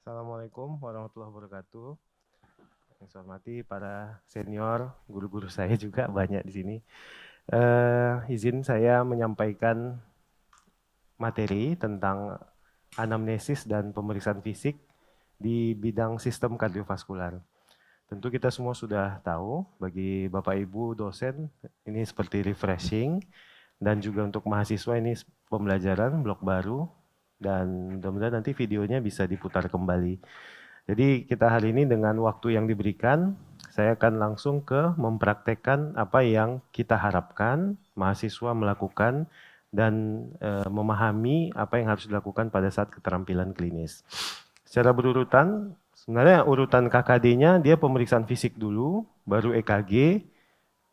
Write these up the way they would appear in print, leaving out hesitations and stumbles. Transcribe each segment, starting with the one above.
Assalamualaikum warahmatullahi wabarakatuh. Yang saya hormati para senior, guru-guru saya juga banyak di sini. Izin saya menyampaikan materi tentang anamnesis dan pemeriksaan fisik di bidang sistem kardiovaskular. Tentu kita semua sudah tahu, bagi Bapak Ibu dosen ini seperti refreshing, dan juga untuk mahasiswa ini pembelajaran blok baru, dan mudah-mudahan nanti videonya bisa diputar kembali. Jadi kita hari ini dengan waktu yang diberikan, saya akan langsung ke mempraktekkan apa yang kita harapkan mahasiswa melakukan dan memahami apa yang harus dilakukan pada saat keterampilan klinis. Secara berurutan, sebenarnya urutan KKD-nya dia pemeriksaan fisik dulu, baru EKG,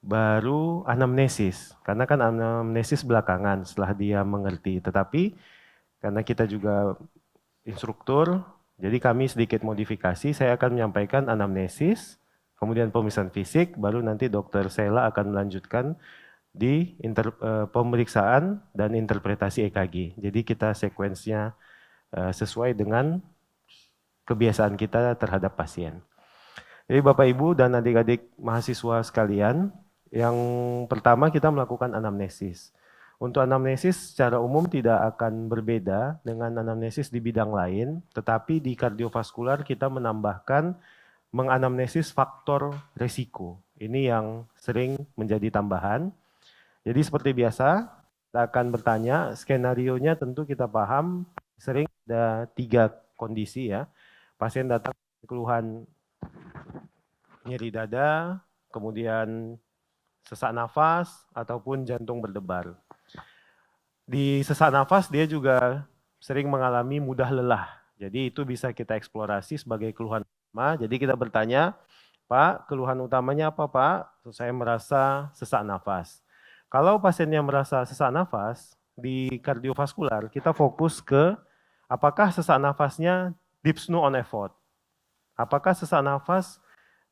baru anamnesis. Karena kan anamnesis belakangan setelah dia mengerti. Tetapi karena kita juga instruktur, jadi kami sedikit modifikasi, saya akan menyampaikan anamnesis, kemudian pemeriksaan fisik, baru nanti Dokter Sela akan melanjutkan di pemeriksaan dan interpretasi EKG. Jadi kita sekuensnya sesuai dengan kebiasaan kita terhadap pasien. Jadi Bapak Ibu dan adik-adik mahasiswa sekalian, yang pertama kita melakukan anamnesis. Untuk anamnesis secara umum tidak akan berbeda dengan anamnesis di bidang lain, tetapi di kardiovaskular kita menambahkan menganamnesis faktor risiko. Ini yang sering menjadi tambahan. Jadi seperti biasa, kita akan bertanya, skenarionya tentu kita paham, sering ada 3 kondisi ya. Pasien datang dengan keluhan nyeri dada, kemudian sesak nafas, ataupun jantung berdebar. Di sesak nafas dia juga sering mengalami mudah lelah. Jadi itu bisa kita eksplorasi sebagai keluhan utama. Jadi kita bertanya, Pak, keluhan utamanya apa Pak? Saya merasa sesak nafas. Kalau pasiennya merasa sesak nafas, di kardiovaskular kita fokus ke apakah sesak nafasnya dyspnea on effort. Apakah sesak nafas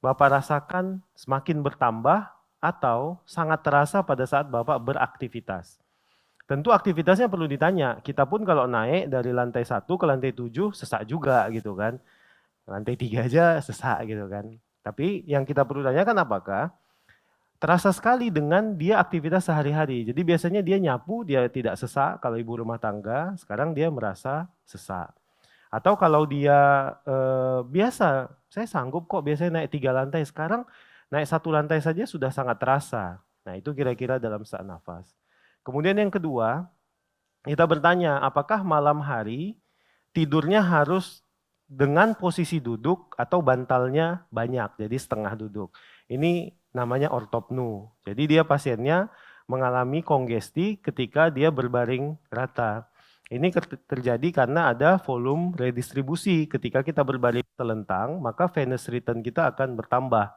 Bapak rasakan semakin bertambah atau sangat terasa pada saat Bapak beraktivitas. Tentu aktivitasnya perlu ditanya. Kita pun kalau naik dari lantai 1 ke lantai 7 sesak juga gitu kan. Lantai 3 aja sesak gitu kan. Tapi yang kita perlu tanyakan apakah terasa sekali dengan dia aktivitas sehari-hari. Jadi biasanya dia nyapu, dia tidak sesak. Kalau ibu rumah tangga, sekarang dia merasa sesak. Atau kalau dia biasa, saya sanggup kok biasanya naik 3 lantai. Sekarang naik 1 lantai saja sudah sangat terasa. Nah itu kira-kira dalam sesak nafas. Kemudian yang kedua, kita bertanya apakah malam hari tidurnya harus dengan posisi duduk atau bantalnya banyak, jadi setengah duduk. Ini namanya ortopnu. Jadi dia pasiennya mengalami kongesti ketika dia berbaring rata. Ini terjadi karena ada volume redistribusi. Ketika kita berbaring telentang, maka venous return kita akan bertambah.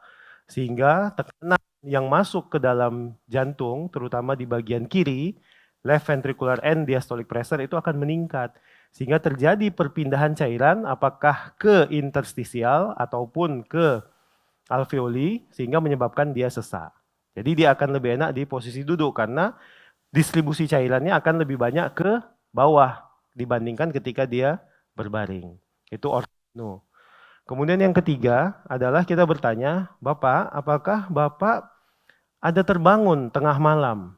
Sehingga tekanan yang masuk ke dalam jantung, terutama di bagian kiri, left ventricular end diastolic pressure itu akan meningkat. Sehingga terjadi perpindahan cairan apakah ke interstisial ataupun ke alveoli, sehingga menyebabkan dia sesak. Jadi dia akan lebih enak di posisi duduk karena distribusi cairannya akan lebih banyak ke bawah dibandingkan ketika dia berbaring. Itu ortopnu. Kemudian yang ketiga adalah kita bertanya, Bapak, apakah Bapak ada terbangun tengah malam?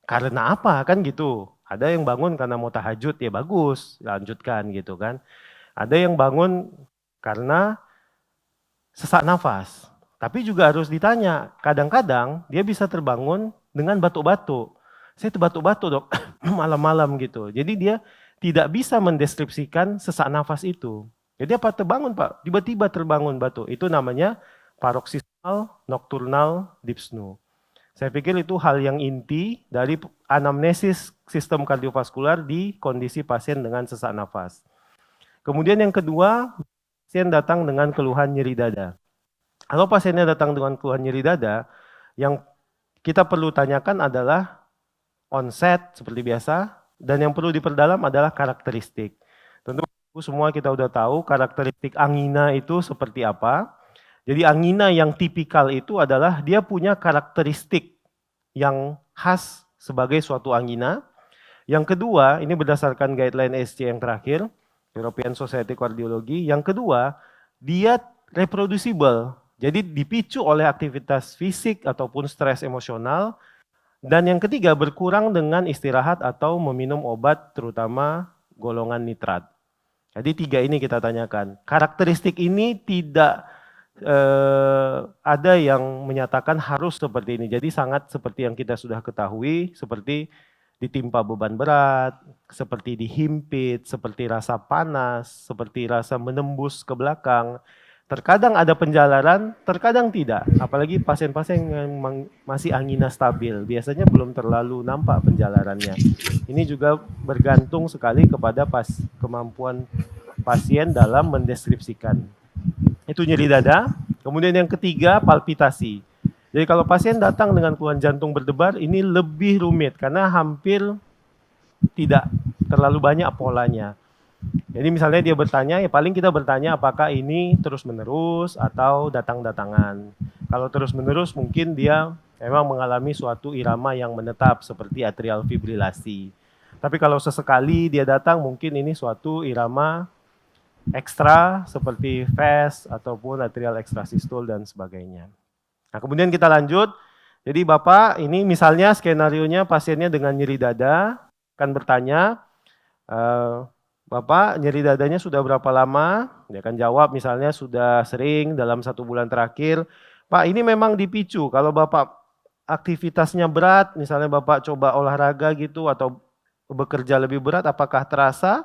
Karena apa kan gitu? Ada yang bangun karena mau tahajud, ya bagus, lanjutkan gitu kan. Ada yang bangun karena sesak nafas. Tapi juga harus ditanya, kadang-kadang dia bisa terbangun dengan batuk-batuk. Saya itu batuk-batuk dok, malam-malam gitu. Jadi dia tidak bisa mendeskripsikan sesak nafas itu. Jadi apa terbangun Pak? Tiba-tiba terbangun batuk. Itu namanya paroxysmal nocturnal dyspnea. Saya pikir itu hal yang inti dari anamnesis sistem kardiovaskular di kondisi pasien dengan sesak nafas. Kemudian yang kedua, pasien datang dengan keluhan nyeri dada. Kalau pasiennya datang dengan keluhan nyeri dada, yang kita perlu tanyakan adalah onset seperti biasa, dan yang perlu diperdalam adalah karakteristik. Tentu semua kita udah tahu karakteristik angina itu seperti apa. Jadi angina yang tipikal itu adalah dia punya karakteristik yang khas sebagai suatu angina. Yang kedua, ini berdasarkan guideline SC yang terakhir, European Society Cardiology. Yang kedua, dia reproducible. Jadi dipicu oleh aktivitas fisik ataupun stres emosional. Dan yang ketiga, berkurang dengan istirahat atau meminum obat terutama golongan nitrat. Jadi tiga ini kita tanyakan. Karakteristik ini tidak ada yang menyatakan harus seperti ini. Jadi sangat seperti yang kita sudah ketahui, seperti ditimpa beban berat, seperti dihimpit, seperti rasa panas, seperti rasa menembus ke belakang. Terkadang ada penjalaran, terkadang tidak. Apalagi pasien-pasien yang masih angina stabil, biasanya belum terlalu nampak penjalarannya. Ini juga bergantung sekali kepada kemampuan pasien dalam mendeskripsikan. Itu nyeri dada. Kemudian yang ketiga, palpitasi. Jadi kalau pasien datang dengan keluhan jantung berdebar, ini lebih rumit karena hampir tidak terlalu banyak polanya. Jadi misalnya dia bertanya, ya paling kita bertanya apakah ini terus-menerus atau datang-datangan. Kalau terus-menerus mungkin dia memang mengalami suatu irama yang menetap seperti atrial fibrilasi. Tapi kalau sesekali dia datang mungkin ini suatu irama ekstra seperti fast ataupun atrial ekstrasistul dan sebagainya. Nah, kemudian kita lanjut. Jadi Bapak ini misalnya skenarionya pasiennya dengan nyeri dada akan bertanya, Bapak nyeri dadanya sudah berapa lama? Dia akan jawab misalnya sudah sering dalam 1 bulan terakhir. Pak ini memang dipicu kalau Bapak aktivitasnya berat, misalnya Bapak coba olahraga gitu atau bekerja lebih berat, apakah terasa?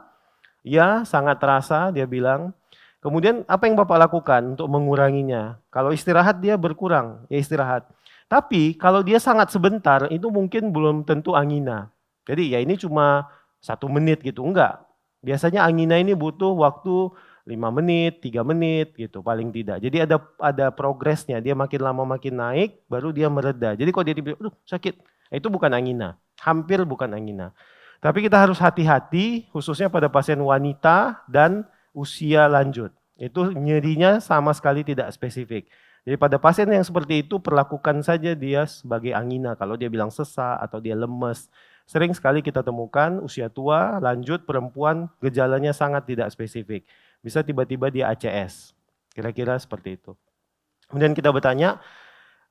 Ya sangat terasa dia bilang. Kemudian apa yang Bapak lakukan untuk menguranginya? Kalau istirahat dia berkurang, ya istirahat. Tapi kalau dia sangat sebentar itu mungkin belum tentu angina. Jadi ya ini cuma 1 menit gitu, enggak. Biasanya angina ini butuh waktu 5 menit, 3 menit gitu paling tidak. Jadi ada progresnya, dia makin lama makin naik baru dia mereda. Jadi kalau dia tiba-tiba, aduh sakit, itu bukan angina, hampir bukan angina. Tapi kita harus hati-hati khususnya pada pasien wanita dan usia lanjut. Itu nyerinya sama sekali tidak spesifik. Jadi pada pasien yang seperti itu perlakukan saja dia sebagai angina. Kalau dia bilang sesak atau dia lemes. Sering sekali kita temukan usia tua, lanjut, perempuan, gejalanya sangat tidak spesifik. Bisa tiba-tiba dia ACS. Kira-kira seperti itu. Kemudian kita bertanya,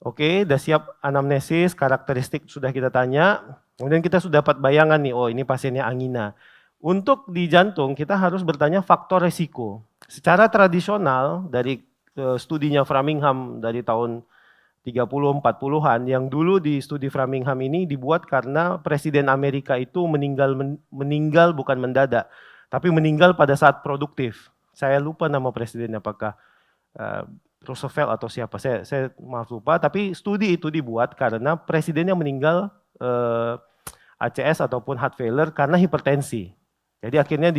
oke, udah siap anamnesis, karakteristik sudah kita tanya. Kemudian kita sudah dapat bayangan nih, oh ini pasiennya angina. Untuk di jantung kita harus bertanya faktor resiko. Secara tradisional dari studinya Framingham dari tahun 30-40-an, yang dulu di studi Framingham ini dibuat karena Presiden Amerika itu meninggal bukan mendadak, tapi meninggal pada saat produktif. Saya lupa nama presidennya, apakah Roosevelt atau siapa, saya maaf lupa, tapi studi itu dibuat karena presidennya meninggal ACS ataupun heart failure karena hipertensi. Jadi akhirnya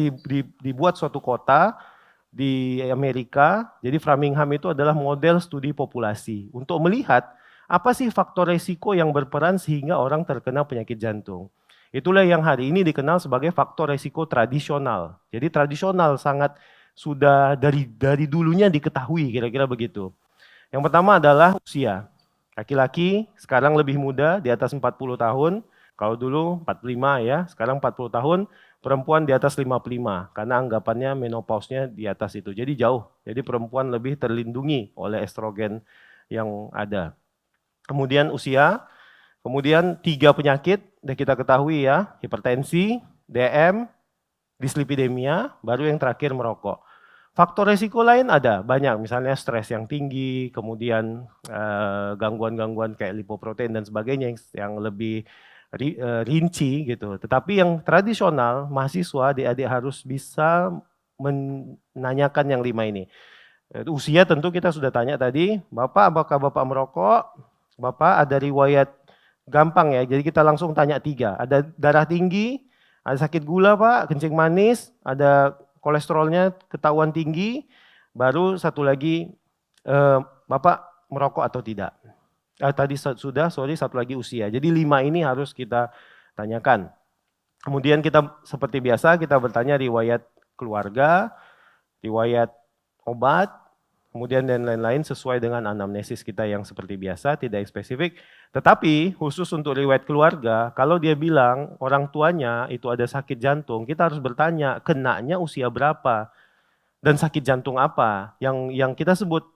dibuat suatu kota di Amerika, jadi Framingham itu adalah model studi populasi untuk melihat apa sih faktor resiko yang berperan sehingga orang terkena penyakit jantung. Itulah yang hari ini dikenal sebagai faktor resiko tradisional. Jadi tradisional sangat sudah dari dulunya diketahui kira-kira begitu. Yang pertama adalah usia. Laki-laki sekarang lebih muda di atas 40 tahun, kalau dulu 45 ya, sekarang 40 tahun, perempuan di atas 55 karena anggapannya menopause-nya di atas itu. Jadi jauh. Jadi perempuan lebih terlindungi oleh estrogen yang ada. Kemudian usia, kemudian 3 penyakit yang kita ketahui ya, hipertensi, DM, dislipidemia, baru yang terakhir merokok. Faktor resiko lain ada banyak, misalnya stres yang tinggi, kemudian gangguan-gangguan kayak lipoprotein dan sebagainya yang lebih rinci gitu. Tetapi yang tradisional, mahasiswa, adik-adik harus bisa menanyakan yang 5 ini. Usia tentu kita sudah tanya tadi, Bapak apakah Bapak merokok? Bapak ada riwayat gampang ya, jadi kita langsung tanya 3. Ada darah tinggi, ada sakit gula Pak, kencing manis, ada kolesterolnya ketahuan tinggi, baru satu lagi, Bapak merokok atau tidak? Tadi sudah, satu lagi usia. Jadi 5 ini harus kita tanyakan. Kemudian kita seperti biasa kita bertanya riwayat keluarga, riwayat obat, kemudian dan lain-lain sesuai dengan anamnesis kita yang seperti biasa, tidak spesifik. Tetapi khusus untuk riwayat keluarga, kalau dia bilang orang tuanya itu ada sakit jantung, kita harus bertanya, kenanya usia berapa dan sakit jantung apa? Yang kita sebut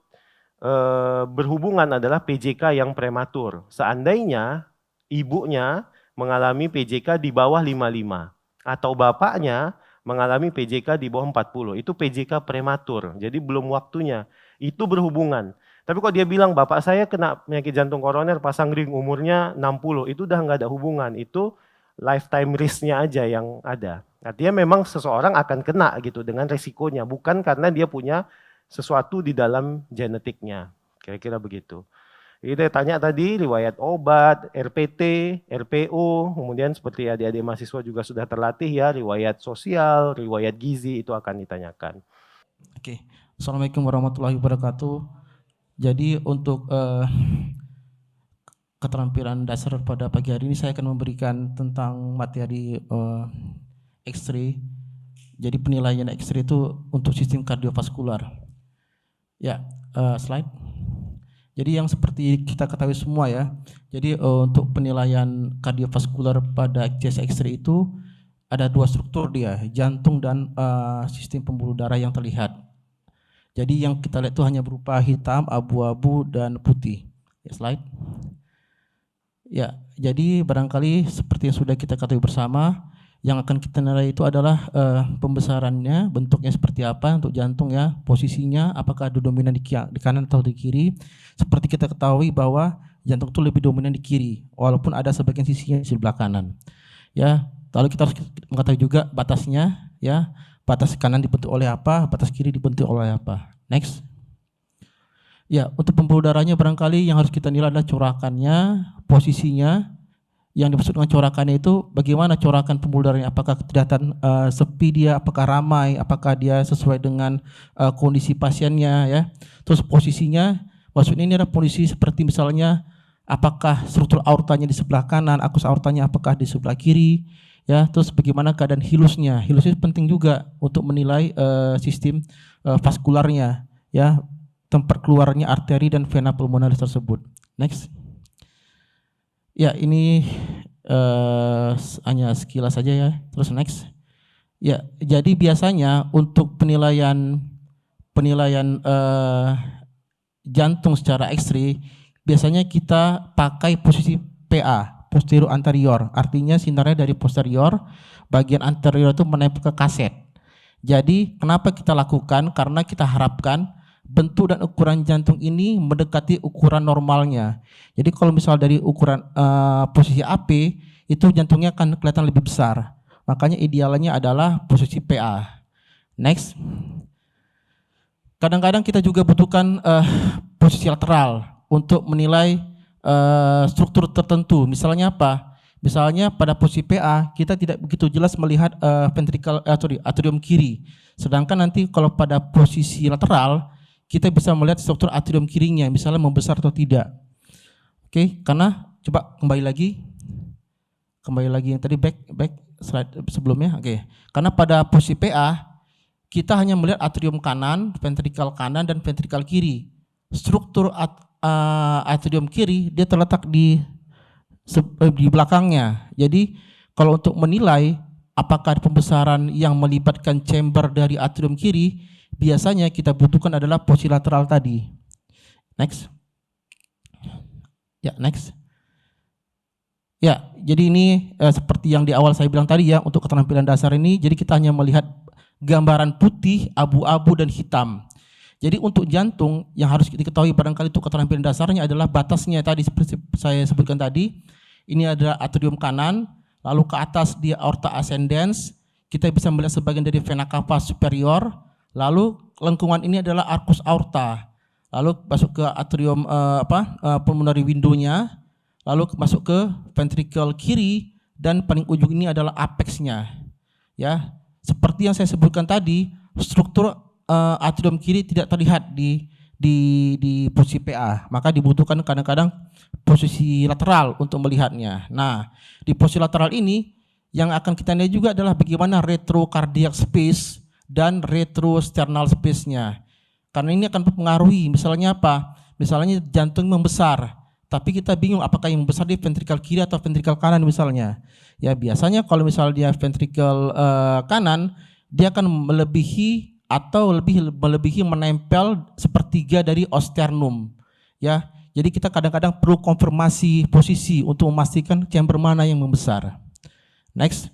berhubungan adalah PJK yang prematur. Seandainya ibunya mengalami PJK di bawah 55 atau bapaknya mengalami PJK di bawah 40, itu PJK prematur, jadi belum waktunya. Itu berhubungan. Tapi kalau dia bilang bapak saya kena penyakit jantung koroner pasang ring umurnya 60, itu udah nggak ada hubungan, itu lifetime risk-nya aja yang ada. Artinya memang seseorang akan kena gitu dengan resikonya, bukan karena dia punya sesuatu di dalam genetiknya. Kira-kira begitu. Kita tanya tadi riwayat obat, RPT, RPO, kemudian seperti adik-adik mahasiswa juga sudah terlatih ya, riwayat sosial, riwayat gizi itu akan ditanyakan. Oke. Assalamualaikum warahmatullahi wabarakatuh. Jadi untuk keterampilan dasar pada pagi hari ini saya akan memberikan tentang materi X-ray. Jadi penilaian X-ray itu untuk sistem kardiovaskular. Ya, slide. Jadi yang seperti kita ketahui semua ya. Jadi untuk penilaian kardiovaskular pada chest X-ray itu ada dua struktur dia, jantung dan sistem pembuluh darah yang terlihat. Jadi yang kita lihat itu hanya berupa hitam, abu-abu, dan putih. Ya, slide. Ya, jadi barangkali seperti yang sudah kita ketahui bersama, yang akan kita nilai itu adalah pembesarannya, bentuknya seperti apa untuk jantung ya, posisinya, apakah ada dominan di kanan atau di kiri. Seperti kita ketahui bahwa jantung itu lebih dominan di kiri, walaupun ada sebagian sisinya di sebelah kanan. Ya, lalu kita harus mengetahui juga batasnya, ya. Batas kanan dibentuk oleh apa, batas kiri dibentuk oleh apa. Next. Ya, untuk pembuluh darahnya barangkali yang harus kita nilai adalah corakannya, posisinya. Yang dimaksud dengan corakannya itu bagaimana corakan pembuluh darahnya, apakah kelihatan sepi dia, apakah ramai, apakah dia sesuai dengan kondisi pasiennya ya. Terus posisinya, maksudnya ini adalah posisi seperti misalnya apakah struktur aortanya di sebelah kanan, akus aortanya apakah di sebelah kiri. Ya, terus bagaimana keadaan hilusnya? Hilusnya penting juga untuk menilai sistem vaskularnya, ya, tempat keluarnya arteri dan vena pulmonalis tersebut. Next. Ya, ini hanya sekilas saja ya. Terus next. Ya, jadi biasanya untuk penilaian jantung secara X-ray, biasanya kita pakai posisi PA. Posterior anterior, artinya sinarnya dari posterior, bagian anterior itu menempel ke kaset. Jadi kenapa kita lakukan? Karena kita harapkan bentuk dan ukuran jantung ini mendekati ukuran normalnya. Jadi kalau misal dari ukuran posisi AP, itu jantungnya akan kelihatan lebih besar. Makanya idealnya adalah posisi PA. Next. Kadang-kadang kita juga butuhkan posisi lateral untuk menilai struktur tertentu. Misalnya apa? Misalnya pada posisi PA kita tidak begitu jelas melihat atrium kiri. Sedangkan nanti kalau pada posisi lateral kita bisa melihat struktur atrium kirinya, misalnya membesar atau tidak. Oke, karena coba kembali lagi yang tadi back slide sebelumnya. Oke, karena pada posisi PA kita hanya melihat atrium kanan, ventrikal kanan dan ventrikal kiri. Struktur atrium kiri dia terletak di belakangnya. Jadi kalau untuk menilai apakah pembesaran yang melibatkan chamber dari atrium kiri, biasanya kita butuhkan adalah posisi lateral tadi. Next. Ya, next. Ya, jadi ini seperti yang di awal saya bilang tadi ya, untuk keterampilan dasar ini, jadi kita hanya melihat gambaran putih, abu-abu dan hitam. Jadi untuk jantung yang harus diketahui barangkali itu keterampilan dasarnya adalah batasnya tadi seperti saya sebutkan tadi. Ini adalah atrium kanan, lalu ke atas dia aorta ascendens, kita bisa melihat sebagian dari vena cava superior, lalu lengkungan ini adalah arcus aorta, lalu masuk ke atrium pulmonary window-nya, lalu masuk ke ventricle kiri, dan paling ujung ini adalah apexnya. Ya, seperti yang saya sebutkan tadi, struktur atrium kiri tidak terlihat di posisi PA, maka dibutuhkan kadang-kadang posisi lateral untuk melihatnya. Nah, di posisi lateral ini yang akan kita lihat juga adalah bagaimana retrocardiac space dan retrosternal space-nya. Karena ini akan mempengaruhi, misalnya apa? Misalnya jantung membesar, tapi kita bingung apakah yang membesar di ventrikel kiri atau ventrikel kanan misalnya. Ya biasanya kalau misalnya dia ventrikel kanan, dia akan melebihi atau melebihi menempel sepertiga dari osternum. Ya, jadi kita kadang-kadang perlu konfirmasi posisi untuk memastikan chamber mana yang membesar. Next.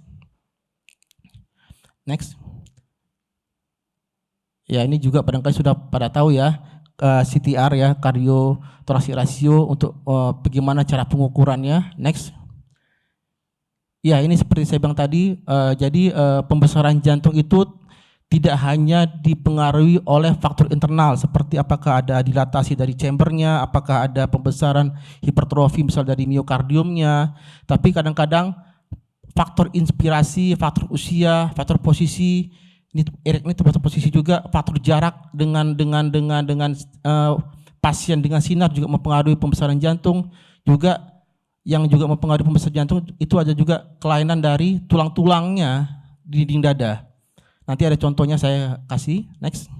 Ya ini juga barangkali sudah pada tahu ya, CTR ya, kardiothoracic ratio untuk bagaimana cara pengukurannya. Next. Ya ini seperti saya bilang tadi, jadi pembesaran jantung itu tidak hanya dipengaruhi oleh faktor internal seperti apakah ada dilatasi dari chambernya, apakah ada pembesaran hipertrofi misal dari miokardiumnya, tapi kadang-kadang faktor inspirasi, faktor usia, faktor posisi, ini faktor posisi juga, faktor jarak dengan pasien dengan sinar juga mempengaruhi pembesaran jantung. Juga yang juga mempengaruhi pembesaran jantung itu ada juga kelainan dari tulang-tulangnya di dinding dada. Nanti ada contohnya saya kasih. Next.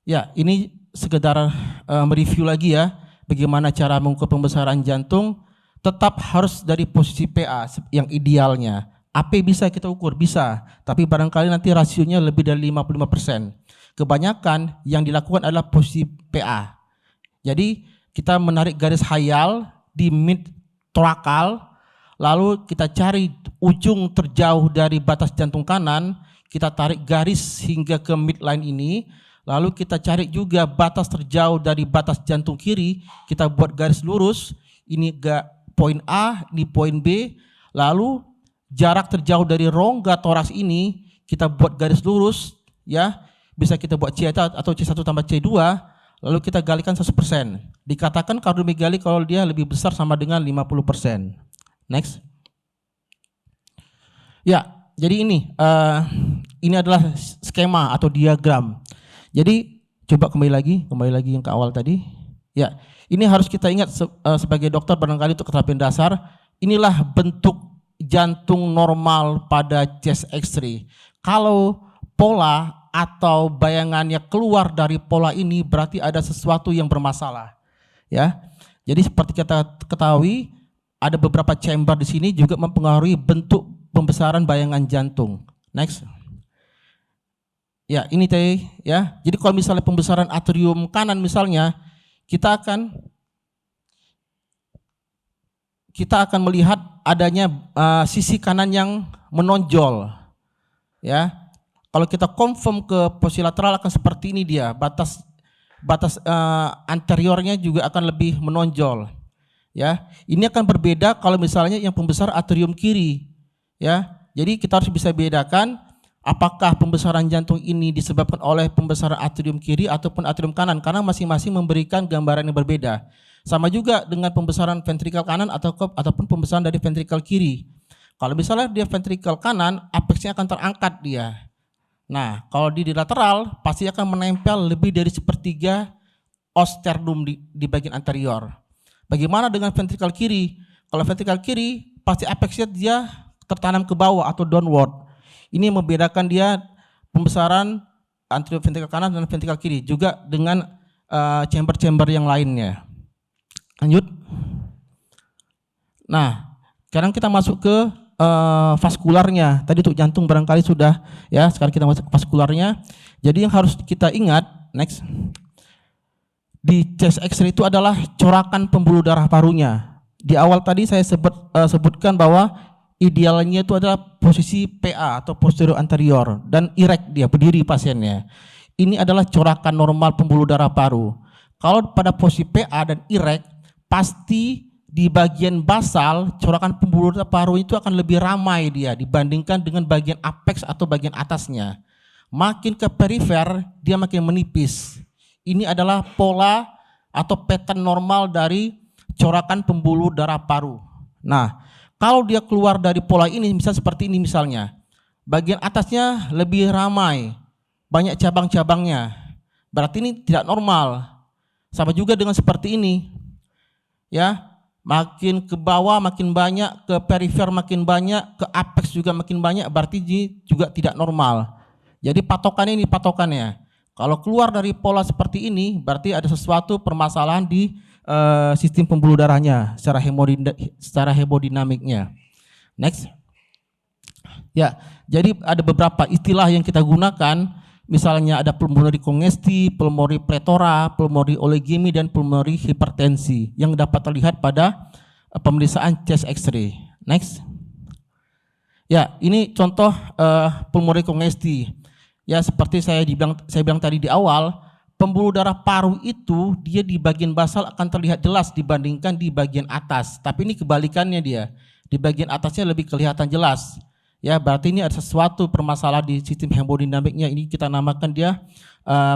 Ya ini sekedar mereview lagi ya bagaimana cara mengukur pembesaran jantung. Tetap harus dari posisi PA yang idealnya. AP bisa kita ukur, bisa, tapi barangkali nanti rasionya lebih dari 55%. Kebanyakan yang dilakukan adalah posisi PA. Jadi kita menarik garis hayal di mid thoracal, lalu kita cari ujung terjauh dari batas jantung kanan, kita tarik garis hingga ke midline ini, lalu kita cari juga batas terjauh dari batas jantung kiri, kita buat garis lurus, ini poin A, ini poin B, lalu jarak terjauh dari rongga toraks ini kita buat garis lurus, ya bisa kita buat C1 atau C1 tambah C2, lalu kita galikan 100%. Dikatakan kardiomegali kalau dia lebih besar sama dengan 50%. Next. Ya, jadi ini adalah skema atau diagram. Jadi coba kembali lagi yang ke awal tadi. Ya, ini harus kita ingat sebagai dokter barangkali untuk keterampilan dasar, inilah bentuk jantung normal pada chest X-ray. Kalau pola atau bayangannya keluar dari pola ini berarti ada sesuatu yang bermasalah. Ya. Jadi seperti kita ketahui ada beberapa chamber di sini juga mempengaruhi bentuk pembesaran bayangan jantung. Next. Ya, ini teh ya. Jadi kalau misalnya pembesaran atrium kanan misalnya kita akan melihat adanya sisi kanan yang menonjol. Ya. Kalau kita confirm ke posisi lateral akan seperti ini dia, batas anteriornya juga akan lebih menonjol. Ya. Ini akan berbeda kalau misalnya yang pembesar atrium kiri. Ya. Jadi kita harus bisa bedakan apakah pembesaran jantung ini disebabkan oleh pembesaran atrium kiri ataupun atrium kanan, karena masing-masing memberikan gambaran yang berbeda. Sama juga dengan pembesaran ventrikel kanan ataupun pembesaran dari ventrikel kiri. Kalau misalnya dia ventrikel kanan, apexnya akan terangkat dia. Nah, kalau di lateral pasti akan menempel lebih dari sepertiga osternum di bagian anterior. Bagaimana dengan ventrikel kiri? Kalau ventrikel kiri pasti apexnya dia tertanam ke bawah atau downward. Ini membedakan dia pembesaran anterior ventrikel kanan dan ventrikel kiri, juga dengan chamber-chamber yang lainnya. Lanjut. Nah, sekarang kita masuk ke vaskularnya. Tadi untuk jantung barangkali sudah ya, sekarang kita masuk ke vaskularnya. Jadi yang harus kita ingat, next. Di chest X-ray itu adalah corakan pembuluh darah parunya. Di awal tadi saya sebutkan bahwa idealnya itu adalah posisi PA atau posterior anterior dan erect dia, berdiri pasiennya. Ini adalah corakan normal pembuluh darah paru. Kalau pada posisi PA dan erect, pasti di bagian basal corakan pembuluh darah paru itu akan lebih ramai dia dibandingkan dengan bagian apex atau bagian atasnya. Makin ke perifer dia makin menipis. Ini adalah pola atau pattern normal dari corakan pembuluh darah paru. Nah, kalau dia keluar dari pola ini, misalnya seperti ini misalnya, bagian atasnya lebih ramai, banyak cabang-cabangnya, berarti ini tidak normal. Sama juga dengan seperti ini, ya, makin ke bawah makin banyak, ke perifer makin banyak, ke apex juga makin banyak, berarti ini juga tidak normal. Jadi patokannya ini patokannya. Kalau keluar dari pola seperti ini, berarti ada sesuatu permasalahan di sistem pembuluh darahnya secara hemodinamiknya. Next. Ya, jadi ada beberapa istilah yang kita gunakan, misalnya ada pulmonary congesti, pulmonary pletora, pulmonary oligemi, dan pulmonary hipertensi yang dapat terlihat pada pemeriksaan chest X-ray. Next. Ya, ini contoh pulmonary congesti. Ya, seperti saya bilang tadi di awal, pembuluh darah paru itu dia di bagian basal akan terlihat jelas dibandingkan di bagian atas. Tapi ini kebalikannya dia. Di bagian atasnya lebih kelihatan jelas. Ya, berarti ini ada sesuatu permasalahan di sistem hemodinamiknya. Ini kita namakan dia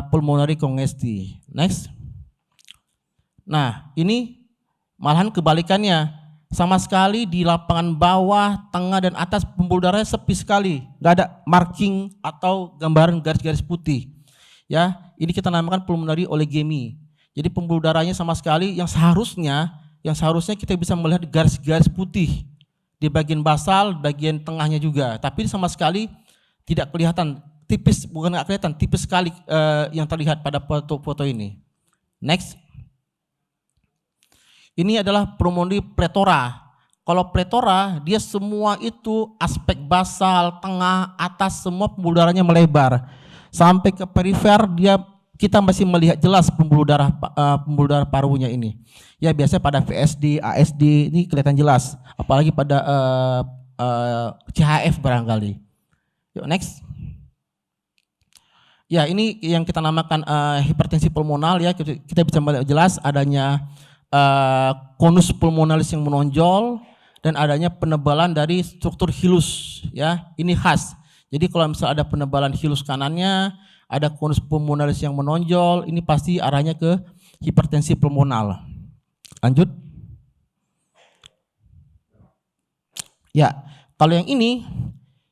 pulmonary congesti. Next. Nah, ini malahan kebalikannya. Sama sekali di lapangan bawah, tengah, dan atas pembuluh darahnya sepi sekali. Nggak ada marking atau gambaran garis-garis putih. Ya, ini kita namakan pulmonary oligemi. Jadi pembuluh darahnya sama sekali yang seharusnya kita bisa melihat garis-garis putih di bagian basal, bagian tengahnya juga. Tapi sama sekali tidak kelihatan, tipis, bukan nggak kelihatan, tipis sekali yang terlihat pada foto ini. Next. Ini adalah pulmonary pletora. Kalau pletora, dia semua itu aspek basal, tengah, atas, semua pembuluh darahnya melebar. Sampai ke perifer, kita masih melihat jelas pembuluh darah parunya ini. Ya, biasanya pada VSD, ASD ini kelihatan jelas, apalagi pada CHF barangkali. Yuk, next. Ya, ini yang kita namakan hipertensi pulmonal ya. Kita bisa melihat jelas adanya konus pulmonalis yang menonjol dan adanya penebalan dari struktur hilus ya. Ini khas. Jadi kalau misalnya ada penebalan hilus kanannya, ada konus pulmonalis yang menonjol, ini pasti arahnya ke hipertensi pulmonal. Lanjut. Ya, kalau yang ini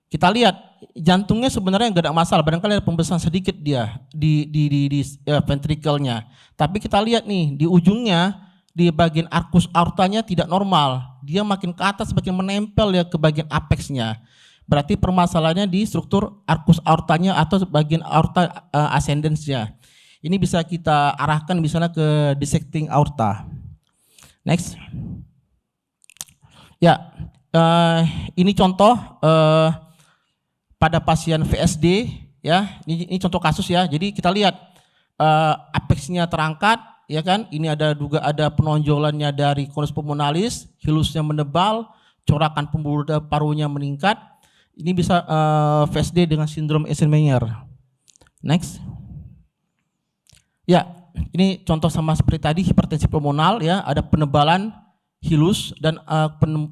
kita lihat jantungnya sebenarnya nggak ada masalah, barangkali ada pembesaran sedikit dia di ventrikelnya. Tapi kita lihat nih di ujungnya, di bagian arcus aortanya tidak normal. Dia makin ke atas makin menempel ya ke bagian apexnya. Berarti permasalahannya di struktur arcus aortanya atau bagian aorta ascendensnya. Ini bisa kita arahkan misalnya ke dissecting aorta. Next. Ya, ini contoh pada pasien VSD ya. Ini contoh kasus ya. Jadi kita lihat apexnya terangkat. Ya kan, ini juga ada penonjolannya dari konus pulmonalis, hilusnya menebal, corakan pembuluh darah parunya meningkat. Ini bisa VSD dengan sindrom Eisenmenger. Next. Ya, ini contoh sama seperti tadi hipertensi pulmonal ya, ada penebalan hilus dan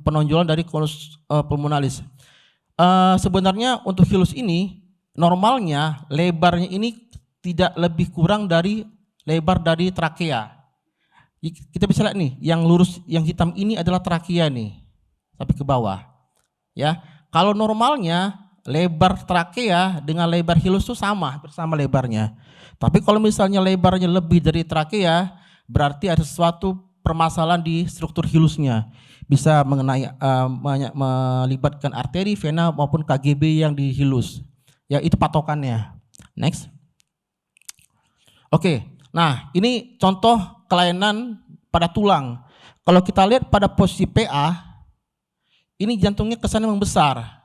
penonjolan dari konus pulmonalis. Sebenarnya untuk hilus ini normalnya lebarnya ini tidak lebih kurang dari lebar dari trakea. Kita bisa lihat nih, yang lurus, yang hitam ini adalah trakea nih, sampai ke bawah. Ya, kalau normalnya lebar trakea dengan lebar hilus itu bersama lebarnya. Tapi kalau misalnya lebarnya lebih dari trakea, berarti ada sesuatu permasalahan di struktur hilusnya. Bisa melibatkan arteri, vena maupun KGB yang di hilus. Ya, itu patokannya. Next. Oke. Nah, ini contoh kelainan pada tulang. Kalau kita lihat pada posisi PA, ini jantungnya kesannya membesar.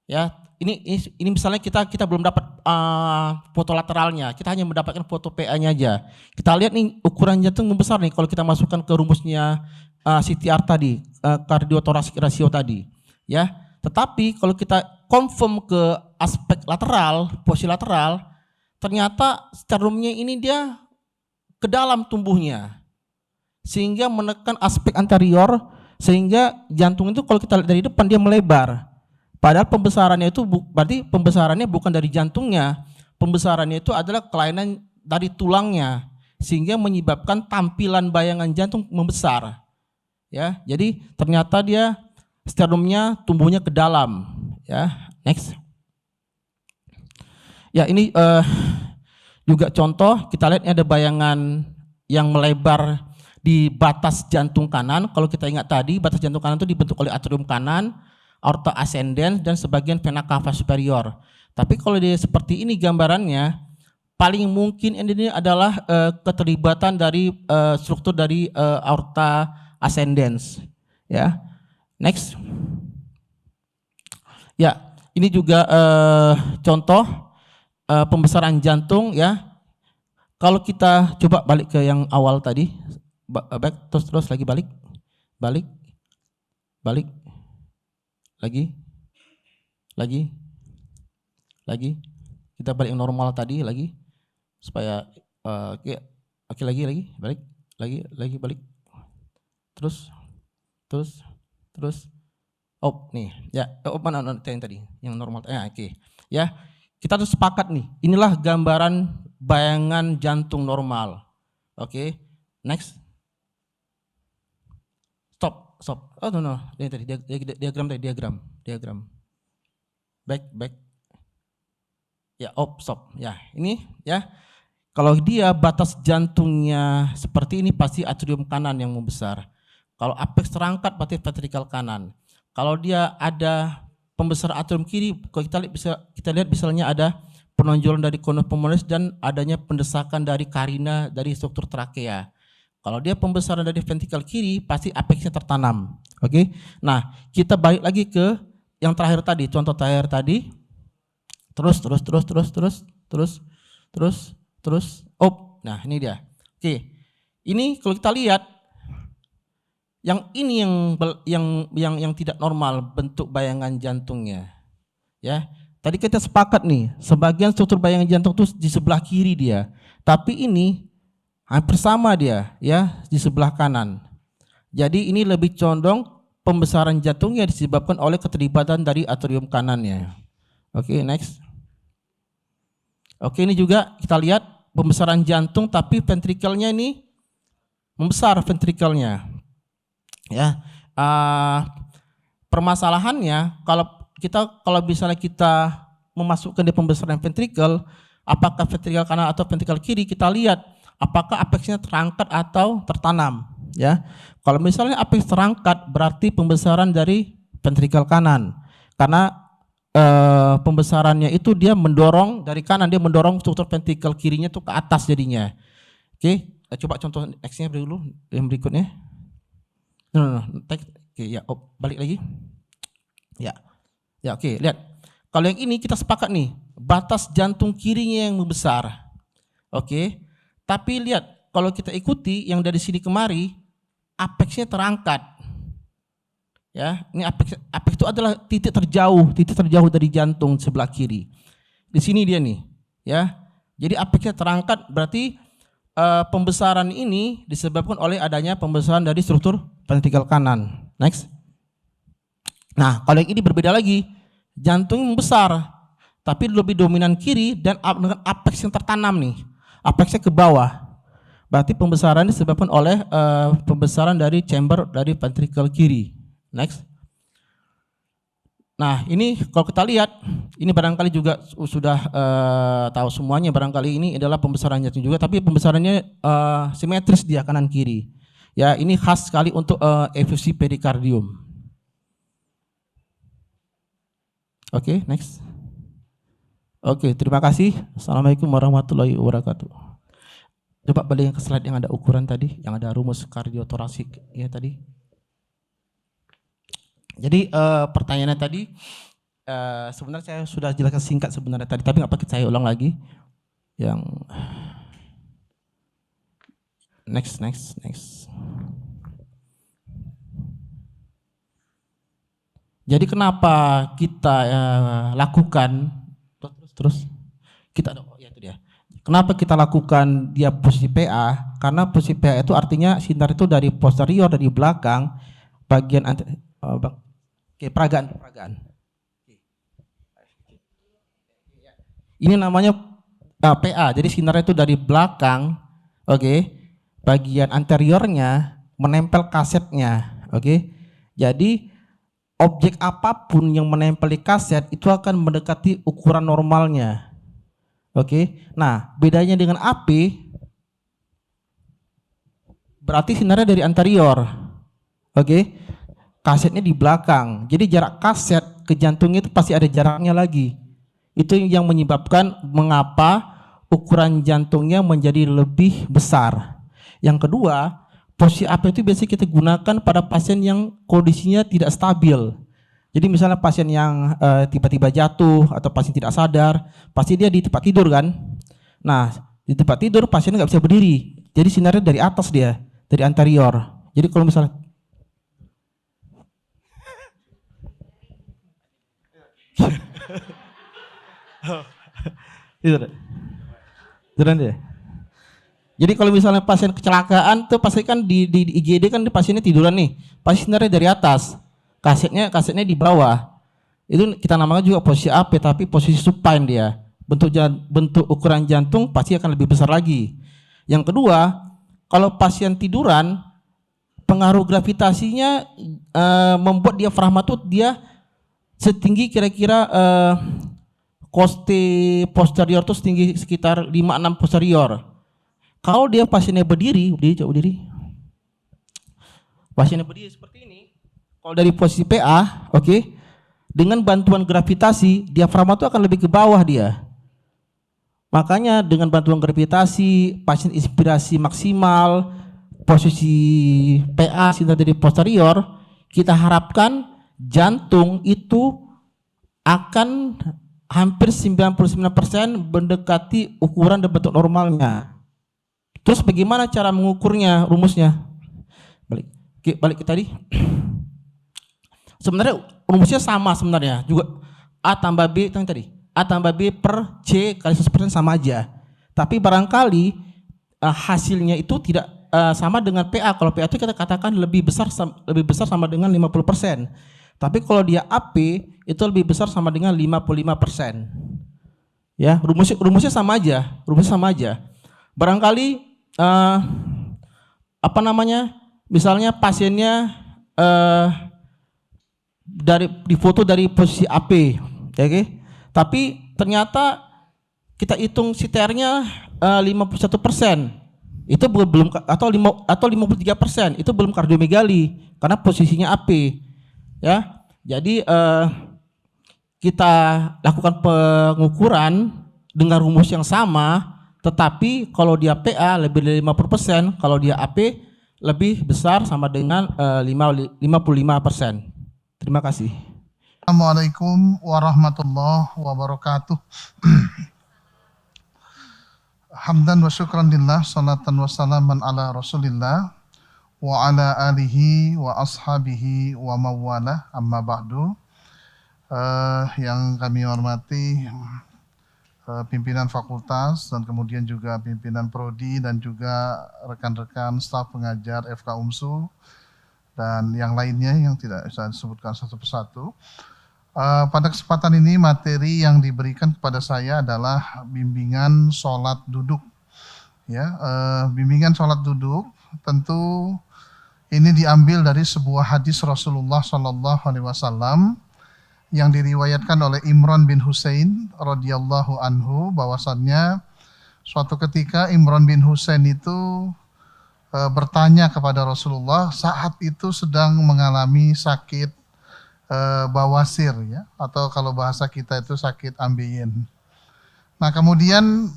Ya, ini misalnya kita belum dapat foto lateralnya, kita hanya mendapatkan foto PA-nya aja. Kita lihat nih ukuran jantung membesar nih kalau kita masukkan ke rumusnya CTR tadi, kardiothoracic ratio tadi. Ya, tetapi kalau kita confirm ke aspek lateral, posisi lateral, ternyata sterumnya ini dia ke dalam tumbuhnya sehingga menekan aspek anterior, sehingga jantung itu kalau kita lihat dari depan dia melebar, padahal pembesarannya itu berarti pembesarannya bukan dari jantungnya, pembesarannya itu adalah kelainan dari tulangnya sehingga menyebabkan tampilan bayangan jantung membesar ya. Jadi ternyata dia sterumnya tumbuhnya ke dalam ya. Next. Ya, ini juga contoh, kita lihat ada bayangan yang melebar di batas jantung kanan. Kalau kita ingat tadi, batas jantung kanan itu dibentuk oleh atrium kanan, aorta ascendens, dan sebagian vena cava superior. Tapi kalau dia seperti ini gambarannya, paling mungkin ini adalah keterlibatan dari struktur dari aorta ascendens. Ya, next. Ya, ini juga contoh pembesaran jantung ya. Kalau kita coba balik ke yang awal tadi, back terus lagi balik, lagi, kita balik yang normal tadi lagi, supaya oke lagi, balik, terus, oh nih, ya, mana yang tadi, yang normal, oke, ya, kita harus sepakat nih, inilah gambaran bayangan jantung normal, oke, next, stop, oh no, ini tadi diagram, back, ya, stop, ya, ini, ya, kalau dia batas jantungnya seperti ini pasti atrium kanan yang membesar. Kalau apex terangkat berarti ventrikel kanan. Kalau dia ada pembesar atrium kiri, kalau kita lihat misalnya ada penonjolan dari conus pulmonalis dan adanya pendesakan dari karina dari struktur trakea. Kalau dia pembesaran dari ventrikel kiri pasti apexnya tertanam. Oke. Nah, kita balik lagi ke yang terakhir tadi, contoh terakhir tadi. Terus. Nah, ini dia. Oke. Ini kalau kita lihat yang ini yang tidak normal bentuk bayangan jantungnya. Ya. Tadi kita sepakat nih, sebagian struktur bayangan jantung itu di sebelah kiri dia. Tapi ini hampir sama dia, ya, di sebelah kanan. Jadi ini lebih condong pembesaran jantungnya disebabkan oleh keterlibatan dari atrium kanannya. Oke, next. Oke, ini juga kita lihat pembesaran jantung tapi ventrikelnya ini membesar ventrikelnya. Ya, permasalahannya kalau misalnya kita memasukkan di pembesaran ventrikel, apakah ventrikel kanan atau ventrikel kiri, kita lihat apakah apexnya terangkat atau tertanam. Ya, kalau misalnya apex terangkat berarti pembesaran dari ventrikel kanan, karena pembesarannya itu dia mendorong dari kanan, dia mendorong struktur ventrikel kirinya tuh ke atas jadinya. Oke, coba contoh X-nya dulu yang berikutnya. Oke, ya, balik lagi. Ya, oke, lihat. Kalau yang ini kita sepakat nih, batas jantung kirinya yang membesar. Oke, tapi lihat kalau kita ikuti yang dari sini kemari, apexnya terangkat. Ya, ini apex itu adalah titik terjauh dari jantung sebelah kiri. Di sini dia nih, ya. Jadi apexnya terangkat berarti pembesaran ini disebabkan oleh adanya pembesaran dari struktur ventrikel kanan. Next. Nah, kalau yang ini berbeda lagi, jantung membesar, tapi lebih dominan kiri dan dengan apex yang tertanam nih, apexnya ke bawah. Berarti pembesaran disebabkan oleh pembesaran dari chamber dari ventrikel kiri. Next. Nah, ini kalau kita lihat, ini barangkali juga sudah tahu semuanya, barangkali ini adalah pembesaran jantung juga, tapi pembesarannya simetris dia kanan kiri. Ya, ini khas sekali untuk efusi perikardium. Oke, next. Oke, terima kasih. Assalamualaikum warahmatullahi wabarakatuh. Coba balik ke slide yang ada ukuran tadi, yang ada rumus kardiotorasik ya tadi. Jadi pertanyaannya tadi sebenarnya saya sudah jelaskan singkat sebenarnya tadi, tapi nggak apa-apa saya ulang lagi. Yang next. Jadi kenapa kita lakukan terus kita ya itu dia. Kenapa kita lakukan dia posisi PA? Karena posisi PA itu artinya sinar itu dari posterior, dari belakang, bagian peragaan. Ini namanya PA. Jadi sinarnya itu dari belakang, bagian anteriornya menempel kasetnya, Jadi objek apapun yang menempel di kaset itu akan mendekati ukuran normalnya. Nah, bedanya dengan AP berarti sinarnya dari anterior. Kasetnya di belakang. Jadi jarak kaset ke jantungnya itu pasti ada jaraknya lagi. Itu yang menyebabkan mengapa ukuran jantungnya menjadi lebih besar. Yang kedua, posisi AP itu biasanya kita gunakan pada pasien yang kondisinya tidak stabil. Jadi misalnya pasien yang tiba-tiba jatuh atau pasien tidak sadar, pasti dia di tempat tidur kan. Nah, di tempat tidur pasiennya nggak bisa berdiri. Jadi sinarnya dari atas dia, dari anterior. Jadi kalau misalnya tiduran dia. Jadi kalau misalnya pasien kecelakaan tuh pasti kan di IGD kan pasiennya tiduran nih. Pasti sinarnya dari atas. Kasetnya di bawah. Itu kita namakan juga posisi AP tapi posisi supine dia. Bentuk ukuran jantung pasti akan lebih besar lagi. Yang kedua, kalau pasien tiduran, pengaruh gravitasinya membuat diafragma tuh dia setinggi kira-kira coste posterior tuh setinggi sekitar 5-6 posterior. Kalau dia pasiennya berdiri, coba berdiri. Pasiennya berdiri seperti ini. Kalau dari posisi PA, oke, dengan bantuan gravitasi, diafragma itu akan lebih ke bawah dia. Makanya dengan bantuan gravitasi, pasien inspirasi maksimal, posisi PA sinter dari posterior, kita harapkan jantung itu akan hampir 99% mendekati ukuran dan bentuk normalnya. Terus bagaimana cara mengukurnya, rumusnya? Balik ke tadi. Sebenarnya rumusnya sama sebenarnya, juga A tambah B yang tadi. A tambah B per C kali 100% sama aja. Tapi barangkali hasilnya itu tidak sama dengan PA. Kalau PA itu kita katakan lebih besar sama dengan 50%. Tapi kalau dia AP itu lebih besar sama dengan 55%. Ya, rumusnya sama aja. Barangkali misalnya pasiennya di foto dari posisi AP, oke? Tapi ternyata kita hitung CTR-nya 51%, itu belum atau 53%, itu belum kardiomegali karena posisinya AP, ya. Jadi kita lakukan pengukuran dengan rumus yang sama. Tetapi kalau dia PA lebih dari 50%, kalau dia AP lebih besar sama dengan 55%. Terima kasih. Assalamualaikum warahmatullahi wabarakatuh. Hamdan wa syukran lillah, salatan wa salaman ala rasulillah wa ala alihi wa ashabihi wa mawalah, amma ba'du. Yang kami hormati pimpinan fakultas dan kemudian juga pimpinan prodi dan juga rekan-rekan staf pengajar FK UMSU dan yang lainnya yang tidak saya sebutkan satu persatu. Pada kesempatan ini materi yang diberikan kepada saya adalah bimbingan sholat duduk. Ya, bimbingan sholat duduk tentu ini diambil dari sebuah hadis Rasulullah SAW yang diriwayatkan oleh Imran bin Husain radhiyallahu anhu, bahwasannya suatu ketika Imran bin Husain itu bertanya kepada Rasulullah saat itu sedang mengalami sakit bawasir, ya, atau kalau bahasa kita itu sakit ambeien. Nah kemudian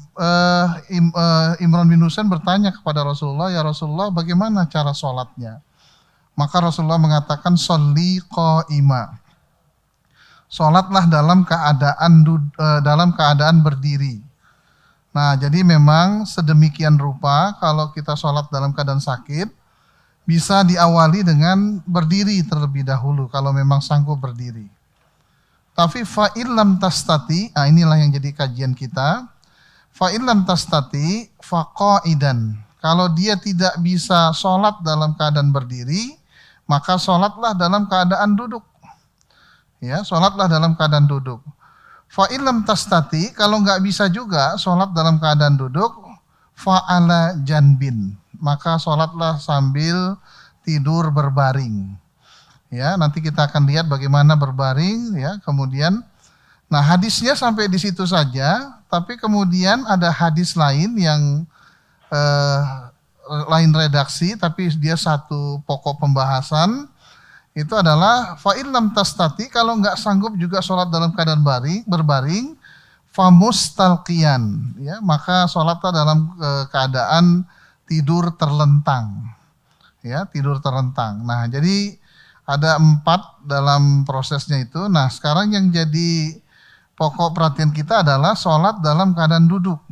Imran bin Husain bertanya kepada Rasulullah, ya Rasulullah bagaimana cara sholatnya? Maka Rasulullah mengatakan sholli qa'ima. Sholatlah dalam keadaan berdiri. Nah, jadi memang sedemikian rupa kalau kita sholat dalam keadaan sakit, bisa diawali dengan berdiri terlebih dahulu kalau memang sanggup berdiri. Tapi fa'il lam tastati, nah inilah yang jadi kajian kita. Fa'il lam tastati faqaidan. Kalau dia tidak bisa sholat dalam keadaan berdiri, maka sholatlah dalam keadaan duduk. Ya, sholatlah dalam keadaan duduk. Fa'ilam tastati, kalau nggak bisa juga sholat dalam keadaan duduk, fa'ala janbin, maka sholatlah sambil tidur berbaring. Ya, nanti kita akan lihat bagaimana berbaring. Ya, kemudian, nah hadisnya sampai di situ saja. Tapi kemudian ada hadis lain yang lain redaksi, tapi dia satu pokok pembahasan. Itu adalah fa'il lam tastati, kalau nggak sanggup juga sholat dalam keadaan berbaring, famustalqiyan, ya, maka sholatlah dalam keadaan tidur terlentang, ya, tidur terlentang. Nah, jadi ada 4 dalam prosesnya itu. Nah, sekarang yang jadi pokok perhatian kita adalah sholat dalam keadaan duduk.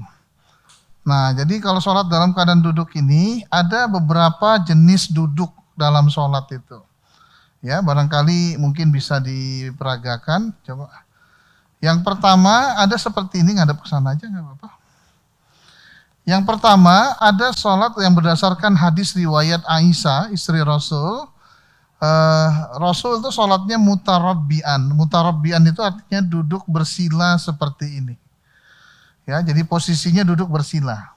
Nah, jadi kalau sholat dalam keadaan duduk ini ada beberapa jenis duduk dalam sholat itu. Ya, barangkali mungkin bisa diperagakan. Coba. Yang pertama ada seperti ini, ngadep ke sana aja nggak apa-apa. Yang pertama ada sholat yang berdasarkan hadis riwayat Aisyah, istri Rasul. Rasul itu sholatnya mutarabbian. Mutarabbian itu artinya duduk bersila seperti ini. Ya, jadi posisinya duduk bersila.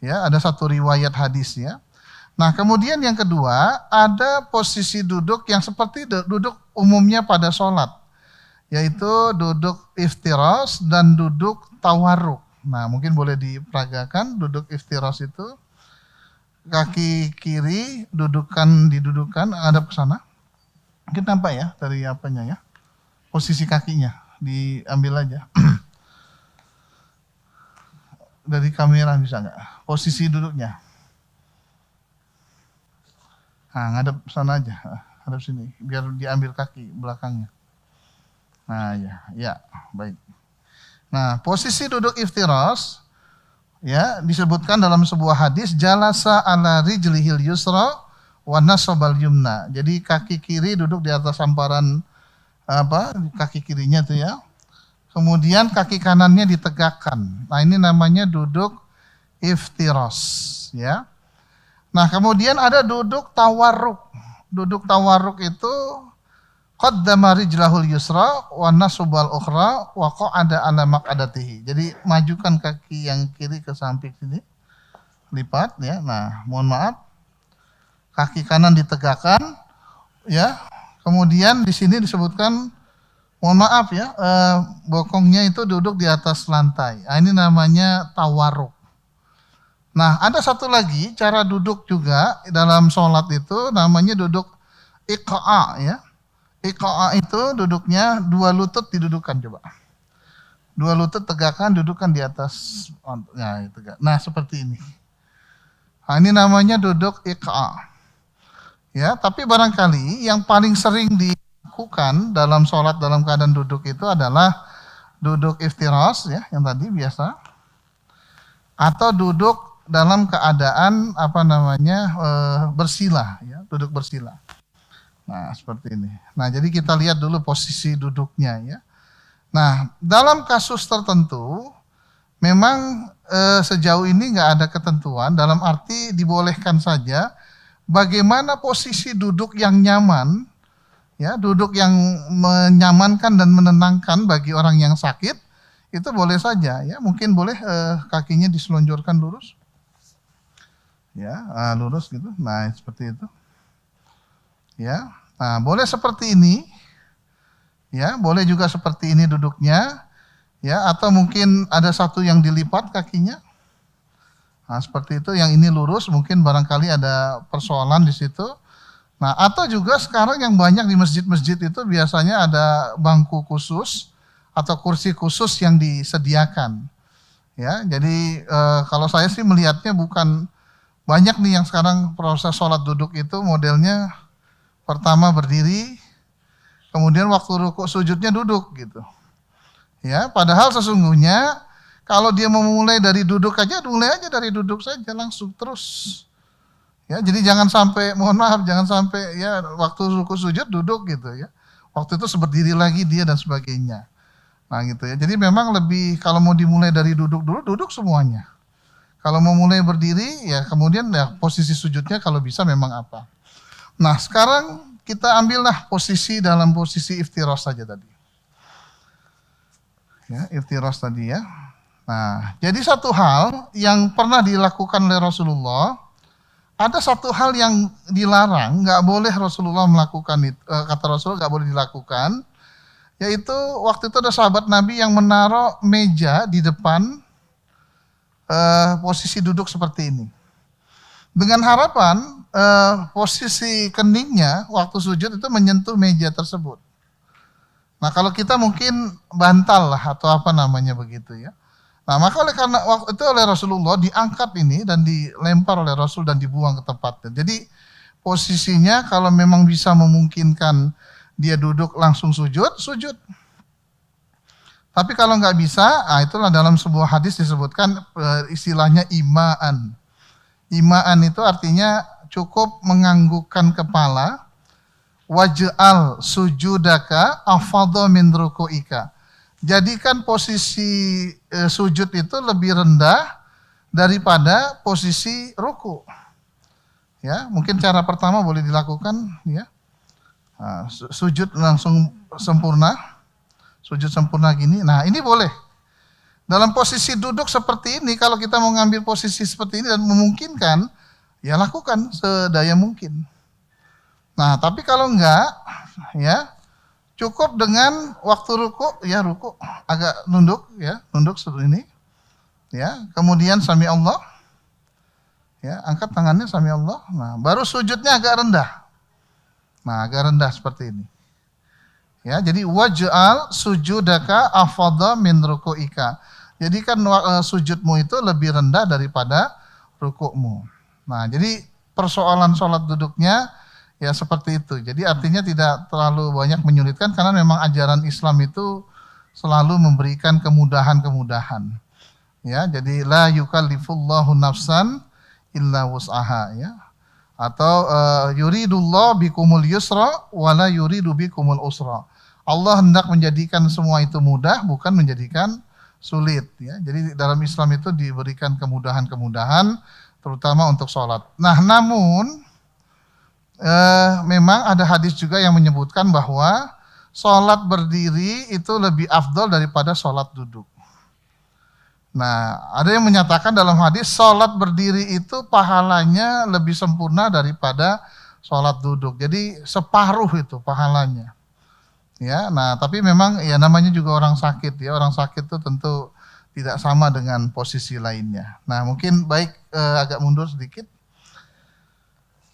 Ya, ada satu riwayat hadis ya. Nah, kemudian yang kedua ada posisi duduk yang seperti duduk umumnya pada sholat, yaitu duduk iftiras dan duduk tawarruk. Nah, mungkin boleh diperagakan duduk iftiras itu. Kaki kiri didudukan, ada ke sana. Mungkin nampak ya dari apanya ya. Posisi kakinya diambil aja. Dari kamera bisa nggak? Posisi duduknya. Nah, ngadep sana aja, ngadep sini, biar diambil kaki belakangnya. Nah, ya, baik. Nah, posisi duduk iftiras, ya, disebutkan dalam sebuah hadis, jalasa ala rijlihil yusra wa nasabal yumna. Jadi kaki kiri duduk di atas hamparan kaki kirinya tuh ya. Kemudian kaki kanannya ditegakkan. Nah, ini namanya duduk iftiras, ya. Nah, kemudian ada duduk tawarruk. Duduk tawarruk itu qaddama rijlahul yusra wa nasubal ukhra wa qa'ada ala maq'adatihi. Jadi majukan kaki yang kiri ke samping sini. Lipat ya. Nah, mohon maaf. Kaki kanan ditegakkan ya. Kemudian di sini disebutkan mohon maaf ya, bokongnya itu duduk di atas lantai. Nah, ini namanya tawarruk. Nah, ada satu lagi cara duduk juga dalam sholat itu namanya duduk iqa'a ya. Iqa'a itu duduknya 2 lutut didudukan coba. 2 lutut tegakkan, dudukkan di atas. Nah, seperti ini. Nah, ini namanya duduk iqa'a. Ya, tapi barangkali yang paling sering dilakukan dalam sholat dalam keadaan duduk itu adalah duduk iftiras ya, yang tadi biasa. Atau duduk dalam keadaan bersila ya, duduk bersila. Nah, seperti ini. Nah, jadi kita lihat dulu posisi duduknya ya. Nah, dalam kasus tertentu memang sejauh ini nggak ada ketentuan, dalam arti dibolehkan saja. Bagaimana posisi duduk yang nyaman ya, duduk yang menyamankan dan menenangkan bagi orang yang sakit, itu boleh saja ya. Mungkin boleh kakinya diselonjorkan lurus. Ya, lurus gitu. Nah, seperti itu. Ya. Nah, boleh seperti ini. Ya, boleh juga seperti ini duduknya. Ya, atau mungkin ada satu yang dilipat kakinya. Nah, seperti itu, yang ini lurus, mungkin barangkali ada persoalan di situ. Nah, atau juga sekarang yang banyak di masjid-masjid itu biasanya ada bangku khusus atau kursi khusus yang disediakan. Ya, jadi kalau saya sih melihatnya bukan banyak nih yang sekarang proses sholat duduk itu modelnya pertama berdiri, kemudian waktu rukuk sujudnya duduk gitu. Ya, padahal sesungguhnya kalau dia mau mulai dari duduk aja, mulai aja dari duduk saja langsung terus. Ya, jadi jangan sampai, mohon maaf, jangan sampai ya waktu rukuk sujud duduk gitu ya. Waktu itu berdiri lagi dia dan sebagainya. Nah gitu ya. Jadi memang lebih kalau mau dimulai dari duduk dulu, duduk semuanya. Kalau mau mulai berdiri, ya kemudian ya posisi sujudnya kalau bisa memang apa. Nah, sekarang kita ambillah posisi dalam posisi iftiras saja tadi. Ya, iftiras tadi ya. Nah, jadi satu hal yang pernah dilakukan oleh Rasulullah, ada satu hal yang dilarang, nggak boleh Rasulullah melakukan itu, kata Rasul nggak boleh dilakukan, yaitu waktu itu ada sahabat Nabi yang menaruh meja di depan posisi duduk seperti ini. Dengan harapan posisi keningnya waktu sujud itu menyentuh meja tersebut. Nah kalau kita mungkin bantal lah atau apa namanya begitu ya. Nah maka karena waktu itu oleh Rasulullah diangkat ini dan dilempar oleh Rasul dan dibuang ke tempatnya. Jadi posisinya kalau memang bisa memungkinkan dia duduk langsung sujud, sujud. Tapi kalau nggak bisa, itulah dalam sebuah hadis disebutkan istilahnya imaan. Imaan itu artinya cukup menganggukkan kepala, waj'al sujudaka afadha min ruku'ika. Jadikan posisi sujud itu lebih rendah daripada posisi ruku. Ya, mungkin cara pertama boleh dilakukan ya. Nah, sujud langsung sempurna. Sujud sempurna gini. Nah, ini boleh. Dalam posisi duduk seperti ini, kalau kita mau ngambil posisi seperti ini dan memungkinkan, ya lakukan sedaya mungkin. Nah, tapi kalau enggak, ya cukup dengan waktu ruku, ya ruku agak nunduk, ya nunduk seperti ini, ya. Kemudian sami Allah, ya angkat tangannya sami Allah. Nah, baru sujudnya agak rendah. Nah, agak rendah seperti ini. Ya, jadi waj'al sujudaka afadha min ruku'ika. Jadi kan sujudmu itu lebih rendah daripada rukukmu. Nah, jadi persoalan sholat duduknya ya seperti itu. Jadi artinya tidak terlalu banyak menyulitkan karena memang ajaran Islam itu selalu memberikan kemudahan-kemudahan. Ya, jadi la yukallifullahu nafsan illa wus'aha ya. Atau yuridullah bikumul yusra wala yuridu bikumul usra. Allah hendak menjadikan semua itu mudah, bukan menjadikan sulit ya. Jadi dalam Islam itu diberikan kemudahan-kemudahan terutama untuk sholat. Nah, namun memang ada hadis juga yang menyebutkan bahwa sholat berdiri itu lebih afdol daripada sholat duduk. Nah, ada yang menyatakan dalam hadis sholat berdiri itu pahalanya lebih sempurna daripada sholat duduk. Jadi separuh itu pahalanya. Ya, nah tapi memang ya namanya juga orang sakit ya. Orang sakit itu tentu tidak sama dengan posisi lainnya. Nah, mungkin baik agak mundur sedikit.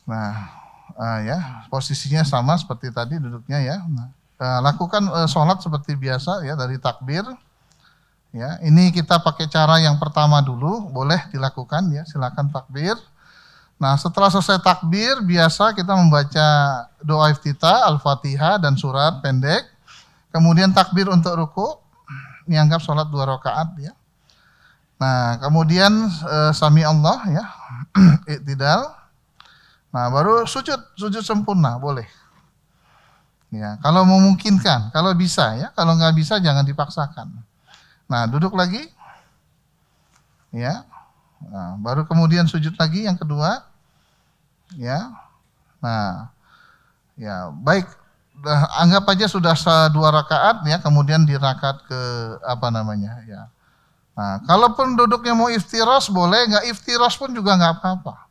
Nah, ya posisinya sama seperti tadi duduknya ya. Nah, lakukan sholat seperti biasa ya dari takbir. Ya, ini kita pakai cara yang pertama dulu, boleh dilakukan ya, silakan takbir. Nah, setelah selesai takbir, biasa kita membaca doa iftitah, Al-Fatihah dan surat pendek. Kemudian takbir untuk ruku, dianggap sholat 2 rakaat ya. Nah, kemudian sami Allah ya, i'tidal. Nah, baru sujud sempurna, boleh. Ya, kalau memungkinkan, kalau bisa ya, kalau nggak bisa jangan dipaksakan. Nah, duduk lagi, ya. Nah, baru kemudian sujud lagi yang kedua, ya. Nah, ya baik, anggap aja sudah 2 rakaat ya, kemudian di rakaat ke apa namanya ya. Nah, kalaupun duduknya mau iftiras boleh, nggak iftiras pun juga nggak apa-apa.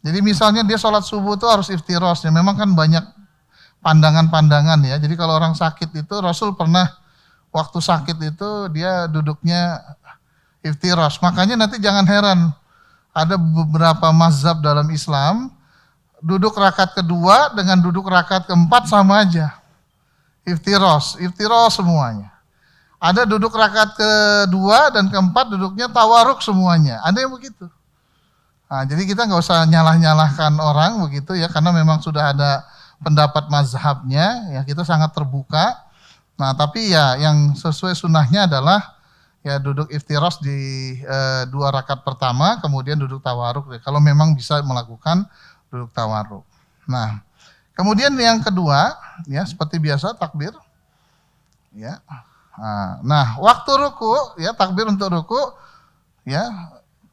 Jadi misalnya dia sholat subuh itu harus iftiras ya, memang kan banyak pandangan-pandangan ya. Jadi kalau orang sakit itu Rasul pernah waktu sakit itu dia duduknya iftiras. Makanya nanti jangan heran, ada beberapa mazhab dalam Islam, duduk rakaat kedua dengan duduk rakaat keempat sama aja. Iftiras semuanya. Ada duduk rakaat kedua dan keempat duduknya tawaruk semuanya. Ada yang begitu. Nah, jadi kita nggak usah nyalah-nyalahkan orang begitu ya, karena memang sudah ada pendapat mazhabnya, ya kita sangat terbuka. Nah, tapi ya yang sesuai sunnahnya adalah ya duduk iftiras di 2 rakaat pertama, kemudian duduk tawaruk. Kalau memang bisa melakukan duduk tawaruk. Nah, kemudian yang kedua, ya seperti biasa takbir. Ya. Nah, waktu ruku, ya takbir untuk ruku, ya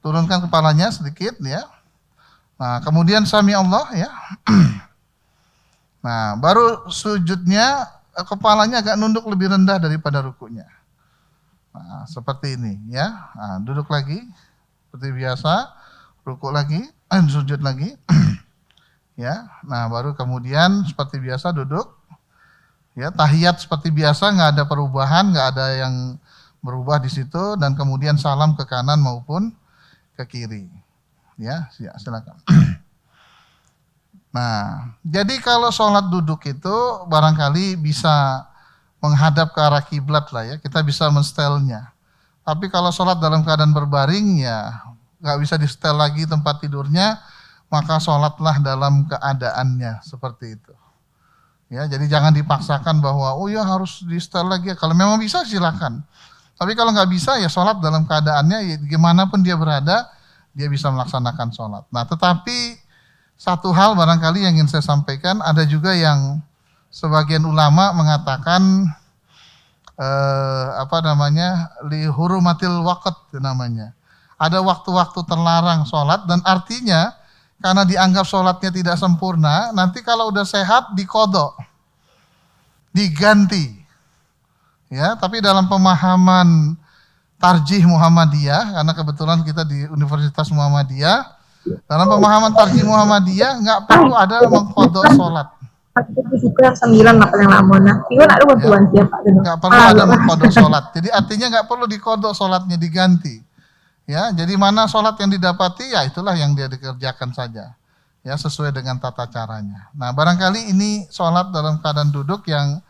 turunkan kepalanya sedikit, ya. Nah, kemudian sami Allah, ya. Nah, baru sujudnya kepalanya agak nunduk lebih rendah daripada rukunya. Nah, seperti ini ya. Nah, duduk lagi seperti biasa, ruku lagi, sujud lagi. Ya. Nah, baru kemudian seperti biasa duduk. Ya, tahiyat seperti biasa, nggak ada perubahan, nggak ada yang berubah di situ, dan kemudian salam ke kanan maupun ke kiri. Ya, silakan. Nah, jadi kalau sholat duduk itu barangkali bisa menghadap ke arah kiblat lah ya, kita bisa menstelnya. Tapi kalau sholat dalam keadaan berbaring ya nggak bisa di setel lagi tempat tidurnya, maka sholatlah dalam keadaannya seperti itu. Ya, jadi jangan dipaksakan bahwa oh ya harus di setel lagi. Kalau memang bisa silakan. Tapi kalau nggak bisa ya sholat dalam keadaannya, ya, gimana pun dia berada, dia bisa melaksanakan sholat. Nah, tetapi satu hal barangkali yang ingin saya sampaikan, ada juga yang sebagian ulama mengatakan li hurumatil waqt namanya. Ada waktu-waktu terlarang sholat dan artinya karena dianggap sholatnya tidak sempurna, nanti kalau udah sehat dikodok, diganti. Ya, tapi dalam pemahaman tarjih Muhammadiyah, karena kebetulan kita di Universitas Muhammadiyah, dalam pemahaman tarjih Muhammadiyah nggak perlu ada mengkodok sholat. Itu yang 9 apa yang lama. Nah, itu ada bantuan siapa? Nggak perlu ada mengkodok sholat. Jadi artinya nggak perlu dikodok sholatnya, diganti. Ya, jadi mana sholat yang didapati, ya itulah yang dia dikerjakan saja. Ya, sesuai dengan tata caranya. Nah, barangkali ini sholat dalam keadaan duduk yang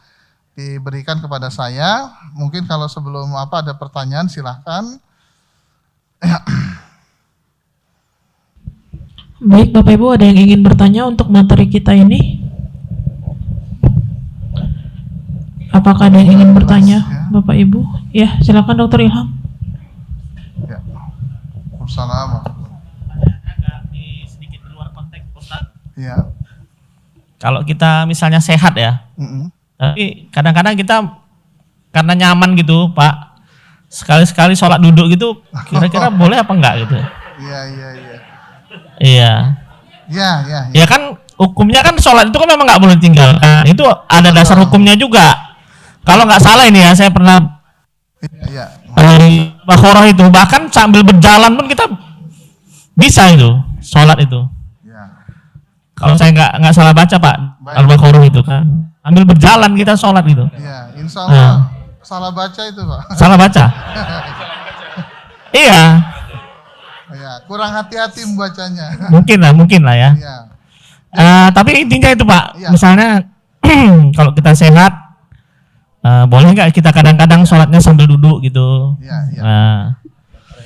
diberikan kepada saya. Mungkin kalau sebelum ada pertanyaan silahkan. Ya. Baik, Bapak Ibu, ada yang ingin bertanya untuk materi kita ini? Apakah ada yang ingin bertanya, Bapak Ibu? Ya, silakan Dr. Ilham. Ya. Assalamualaikum. Agak sedikit di luar konteks, Ustaz. Ya. Kalau kita misalnya sehat ya, tapi kadang-kadang kita karena nyaman gitu, Pak, sekali-sekali sholat duduk gitu, kira-kira boleh apa enggak gitu? Iya. Iya. Iya. Ya kan hukumnya kan sholat itu kan memang nggak boleh tinggalkan. Itu ada dasar hukumnya juga. Kalau nggak salah ini ya, saya pernah Iya. di Baqarah itu, bahkan sambil berjalan pun kita bisa itu sholat itu. Ya. Kalau saya nggak salah baca Pak, Al-Baqarah itu kan, ambil berjalan kita sholat gitu. Iya, insya Allah salah baca itu Pak. Salah baca? Iya. Ya, kurang hati-hati membacanya. Mungkin lah ya. Iya. Tapi intinya itu Pak, Iya. misalnya kalau kita sehat, boleh nggak kita kadang-kadang sholatnya sambil duduk gitu? Iya. Nah,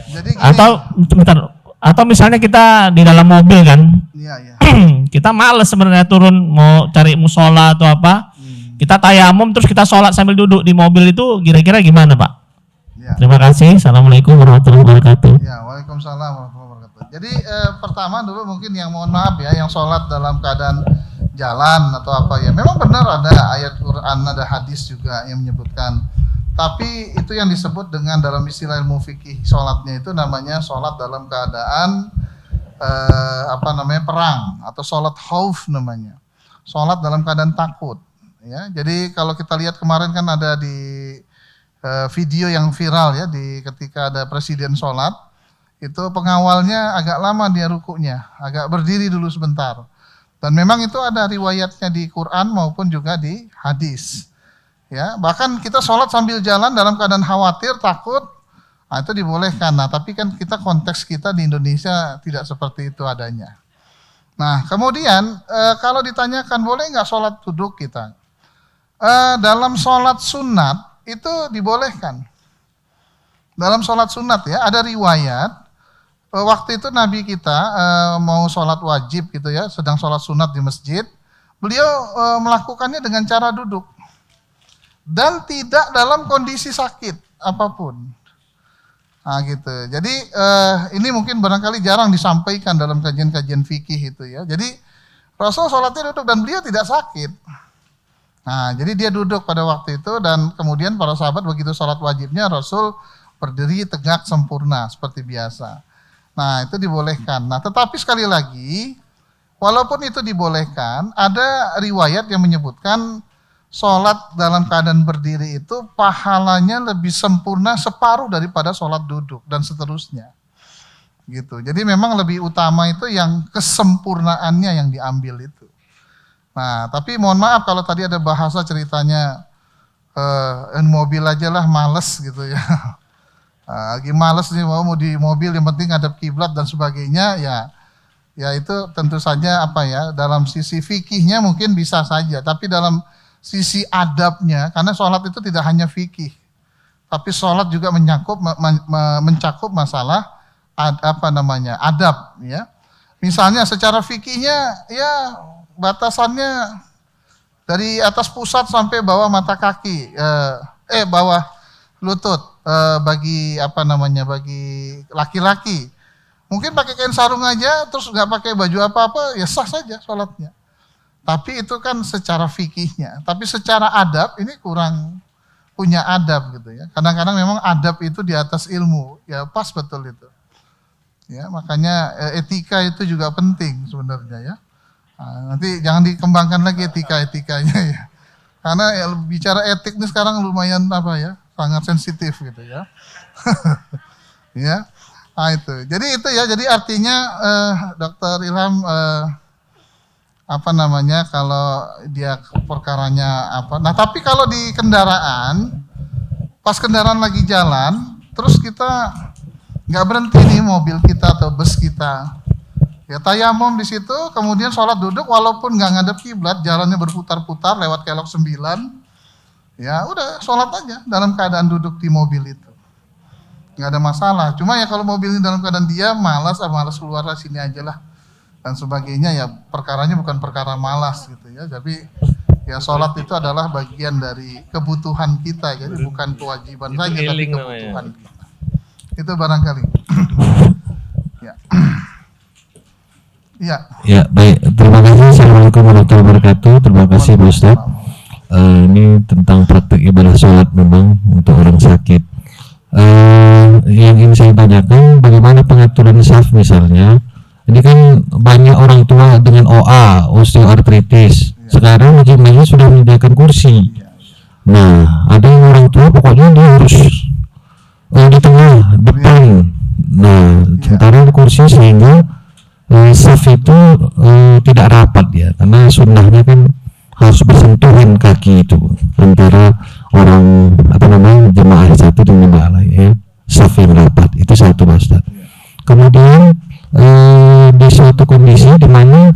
Jadi gini, atau misalnya kita di dalam mobil kan, Iya. kita males sebenarnya turun mau cari musola atau apa, kita tayamum terus kita sholat sambil duduk di mobil itu kira-kira gimana Pak? Iya. Terima kasih. Assalamualaikum warahmatullahi wabarakatuh. Ya, waalaikumsalam warahmatullahi wabarakatuh. Jadi pertama dulu mungkin yang mohon maaf ya, yang sholat dalam keadaan jalan atau apa ya. Memang benar ada ayat Quran, ada hadis juga yang menyebutkan. Tapi itu yang disebut dengan dalam istilah ilmu fikih sholatnya itu namanya sholat dalam keadaan perang atau sholat khauf namanya. Sholat dalam keadaan takut. Ya, jadi kalau kita lihat kemarin kan ada di video yang viral ya, di ketika ada presiden sholat, itu pengawalnya agak lama dia rukuknya, agak berdiri dulu sebentar. Dan memang itu ada riwayatnya di Quran maupun juga di hadis. Ya, bahkan kita sholat sambil jalan dalam keadaan khawatir, takut, itu dibolehkan. Nah, tapi kan konteks kita di Indonesia tidak seperti itu adanya. Nah, kemudian kalau ditanyakan boleh nggak sholat duduk kita? Dalam sholat sunat itu dibolehkan. Dalam sholat sunat ya, ada riwayat waktu itu Nabi kita mau sholat wajib gitu ya, sedang sholat sunat di masjid, beliau melakukannya dengan cara duduk dan tidak dalam kondisi sakit apapun. Nah gitu. Jadi ini mungkin barangkali jarang disampaikan dalam kajian-kajian fikih itu ya. Jadi Rasul sholatnya duduk dan beliau tidak sakit. Nah jadi dia duduk pada waktu itu dan kemudian para sahabat begitu sholat wajibnya Rasul berdiri tegak sempurna seperti biasa. Nah itu dibolehkan. Nah tetapi sekali lagi, walaupun itu dibolehkan, ada riwayat yang menyebutkan sholat dalam keadaan berdiri itu pahalanya lebih sempurna separuh daripada sholat duduk dan seterusnya. Gitu. Jadi memang lebih utama itu yang kesempurnaannya yang diambil itu. Nah tapi mohon maaf kalau tadi ada bahasa ceritanya mobil aja lah males gitu ya. Lagi males nih mau di mobil yang penting ngadep kiblat dan sebagainya ya itu tentu saja dalam sisi fikihnya mungkin bisa saja, tapi dalam sisi adabnya, karena sholat itu tidak hanya fikih, tapi sholat juga mencakup masalah adab, ya. Misalnya secara fikihnya, ya batasannya dari atas pusat sampai bawah mata kaki, bawah lutut, bagi bagi laki-laki. Mungkin pakai kain sarung aja, terus nggak pakai baju apa-apa, ya sah saja sholatnya. Tapi itu kan secara fikihnya. Tapi secara adab ini kurang punya adab gitu ya. Kadang-kadang memang adab itu di atas ilmu, ya pas betul itu. Ya makanya etika itu juga penting sebenarnya ya. Nah, nanti jangan dikembangkan lagi etikanya ya. Karena bicara etik ini sekarang lumayan sangat sensitif gitu ya. Ya. Nah itu. Jadi itu ya, jadi artinya Dr. Ilham kalau dia perkaranya nah tapi kalau di kendaraan, pas kendaraan lagi jalan, terus kita nggak berhenti nih mobil kita atau bus kita, ya tayamum di situ, kemudian sholat duduk walaupun nggak ngadep kiblat, jalannya berputar-putar lewat kelok 9, ya udah sholat aja dalam keadaan duduk di mobil itu. Nggak ada masalah. Cuma ya kalau mobil ini dalam keadaan dia malas keluar sini aja lah dan sebagainya, ya perkaranya bukan perkara malas gitu ya. Tapi ya sholat itu adalah bagian dari kebutuhan kita, jadi bukan kewajiban saja tapi kebutuhan kita. Itu barangkali. Ya. Ya. Ya, baik. Terima kasih. Assalamualaikum warahmatullahi wabarakatuh. Terima kasih Pak Ustadz. Ini tentang praktek ibadah sholat memang untuk orang sakit. Yang ingin saya tanyakan, bagaimana pengaturan saf misalnya? Ini kan banyak orang tua dengan OA, osteoartritis. Sekarang masjid-masjid sudah menyediakan kursi. Nah, ada yang orang tua pokoknya dia harus di tengah, depan. Nah, sementara kursi sehingga saf itu tidak rapat ya, karena sunnahnya kan harus bersentuhan kaki itu antara orang jemaah satu dengan jemaah lain ya, saf yang rapat itu satu Pak Ustaz. Kemudian di suatu kondisi di mana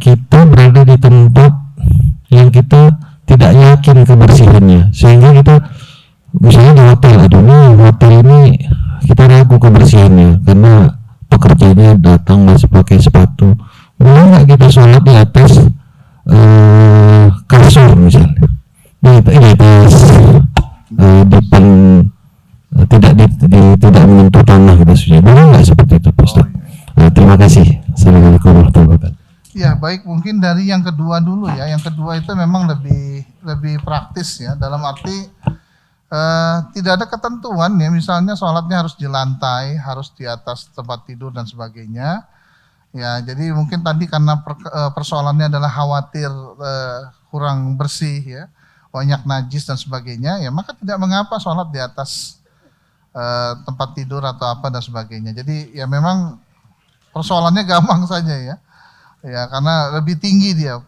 kita berada di tempat yang kita tidak yakin kebersihannya, sehingga kita misalnya di hotel, hotel ini kita ragu kebersihannya karena pekerjanya datang masih pakai sepatu, boleh nggak kita sholat di atas kasur misalnya, di atas depan, tidak menyentuh tanah kita sudah, boleh nggak seperti itu Pak Ustaz? Terima kasih. Assalamualaikum warahmatullahi wabarakatuh. Ya baik, mungkin dari yang kedua dulu ya. Yang kedua itu memang lebih praktis ya, dalam arti tidak ada ketentuan ya, misalnya sholatnya harus di lantai, harus di atas tempat tidur dan sebagainya. Ya, jadi mungkin tadi karena persoalannya adalah khawatir kurang bersih ya, banyak najis dan sebagainya, ya maka tidak mengapa sholat di atas tempat tidur atau apa dan sebagainya. Jadi ya memang persoalannya gampang saja ya. Ya karena lebih tinggi dia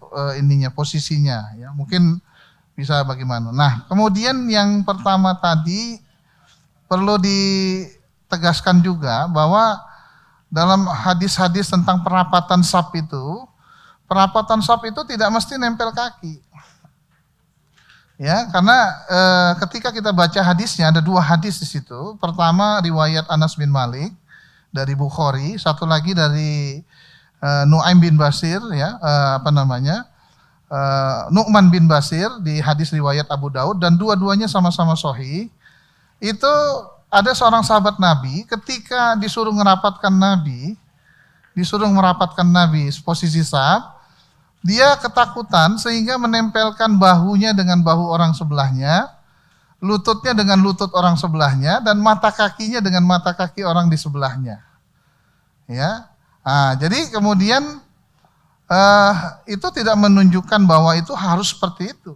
posisinya ya. Mungkin bisa bagaimana. Nah, kemudian yang pertama tadi perlu ditegaskan juga bahwa dalam hadis-hadis tentang perapatan saf itu tidak mesti nempel kaki. Ya, karena ketika kita baca hadisnya ada dua hadis di situ. Pertama riwayat Anas bin Malik dari Bukhari, satu lagi dari Nu'aim bin Bashir ya, Nu'man bin Bashir di hadis riwayat Abu Daud, dan dua-duanya sama-sama sahih. Itu ada seorang sahabat Nabi ketika disuruh merapatkan Nabi posisi saf, dia ketakutan sehingga menempelkan bahunya dengan bahu orang sebelahnya, lututnya dengan lutut orang sebelahnya, dan mata kakinya dengan mata kaki orang di sebelahnya. Ya, nah, jadi kemudian itu tidak menunjukkan bahwa itu harus seperti itu.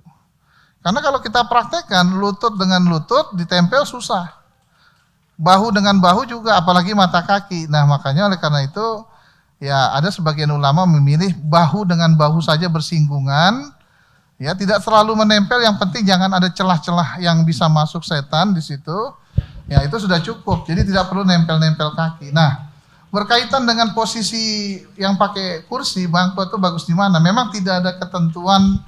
Karena kalau kita praktekkan lutut dengan lutut ditempel susah. Bahu dengan bahu juga, apalagi mata kaki. Nah makanya oleh karena itu ya ada sebagian ulama memilih bahu dengan bahu saja bersinggungan. Ya tidak terlalu menempel, yang penting jangan ada celah-celah yang bisa masuk setan di situ. Ya itu sudah cukup, jadi tidak perlu nempel-nempel kaki. Nah berkaitan dengan posisi yang pakai kursi, bangku itu bagus di mana? Memang tidak ada ketentuan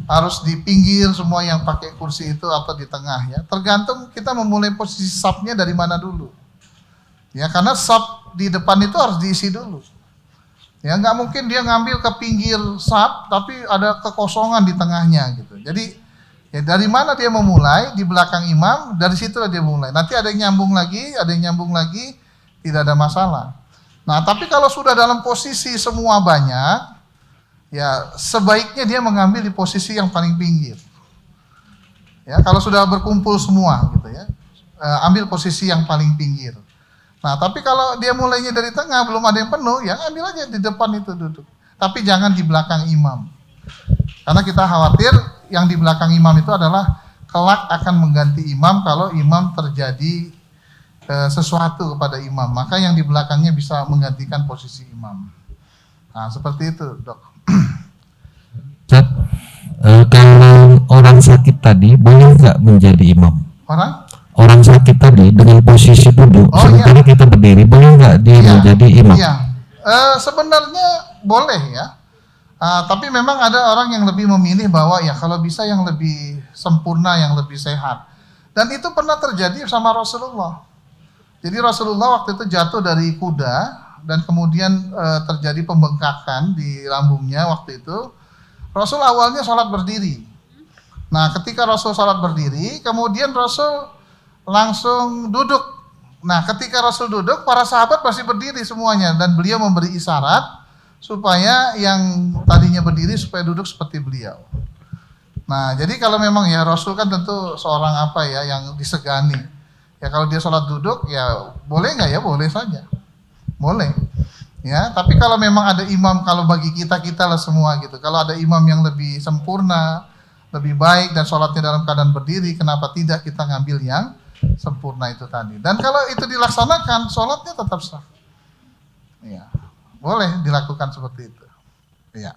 harus di pinggir semua yang pakai kursi itu atau di tengah ya. Tergantung kita memulai posisi safnya dari mana dulu. Ya, karena saf di depan itu harus diisi dulu. Ya, nggak mungkin dia ngambil ke pinggir saf tapi ada kekosongan di tengahnya gitu. Jadi ya dari mana dia memulai, di belakang imam, dari situ dia mulai. Nanti ada yang nyambung lagi, tidak ada masalah. Nah, tapi kalau sudah dalam posisi semua banyak, ya sebaiknya dia mengambil di posisi yang paling pinggir. Ya, kalau sudah berkumpul semua gitu ya, ambil posisi yang paling pinggir. Nah, tapi kalau dia mulainya dari tengah, belum ada yang penuh, ya ambil aja di depan itu duduk. Tapi jangan di belakang imam. Karena kita khawatir yang di belakang imam itu adalah kelak akan mengganti imam kalau imam terjadi sesuatu kepada imam. Maka yang di belakangnya bisa menggantikan posisi imam. Nah, seperti itu, Dok. Ustaz, kalau orang sakit tadi boleh nggak menjadi imam? Orang sakit tadi dengan posisi duduk, sementara kita berdiri, boleh nggak dia menjadi imam? Iya, sebenarnya boleh ya. Tapi memang ada orang yang lebih memilih bahwa ya kalau bisa yang lebih sempurna, yang lebih sehat. Dan itu pernah terjadi sama Rasulullah. Jadi Rasulullah waktu itu jatuh dari kuda dan kemudian terjadi pembengkakan di lambungnya waktu itu. Rasul awalnya sholat berdiri. Nah, ketika Rasul sholat berdiri, kemudian Rasul langsung duduk. Nah, ketika Rasul duduk, para sahabat masih berdiri semuanya dan beliau memberi isyarat supaya yang tadinya berdiri supaya duduk seperti beliau. Nah, jadi kalau memang ya Rasul kan tentu seorang apa ya yang disegani. Ya kalau dia sholat duduk ya boleh nggak ya? Boleh saja. Boleh. Ya, tapi kalau memang ada imam, kalau bagi kita lah semua gitu. Kalau ada imam yang lebih sempurna, lebih baik dan sholatnya dalam keadaan berdiri, kenapa tidak kita ngambil yang sempurna itu tadi. Dan kalau itu dilaksanakan, sholatnya tetap sah. Ya, boleh dilakukan seperti itu. Ya.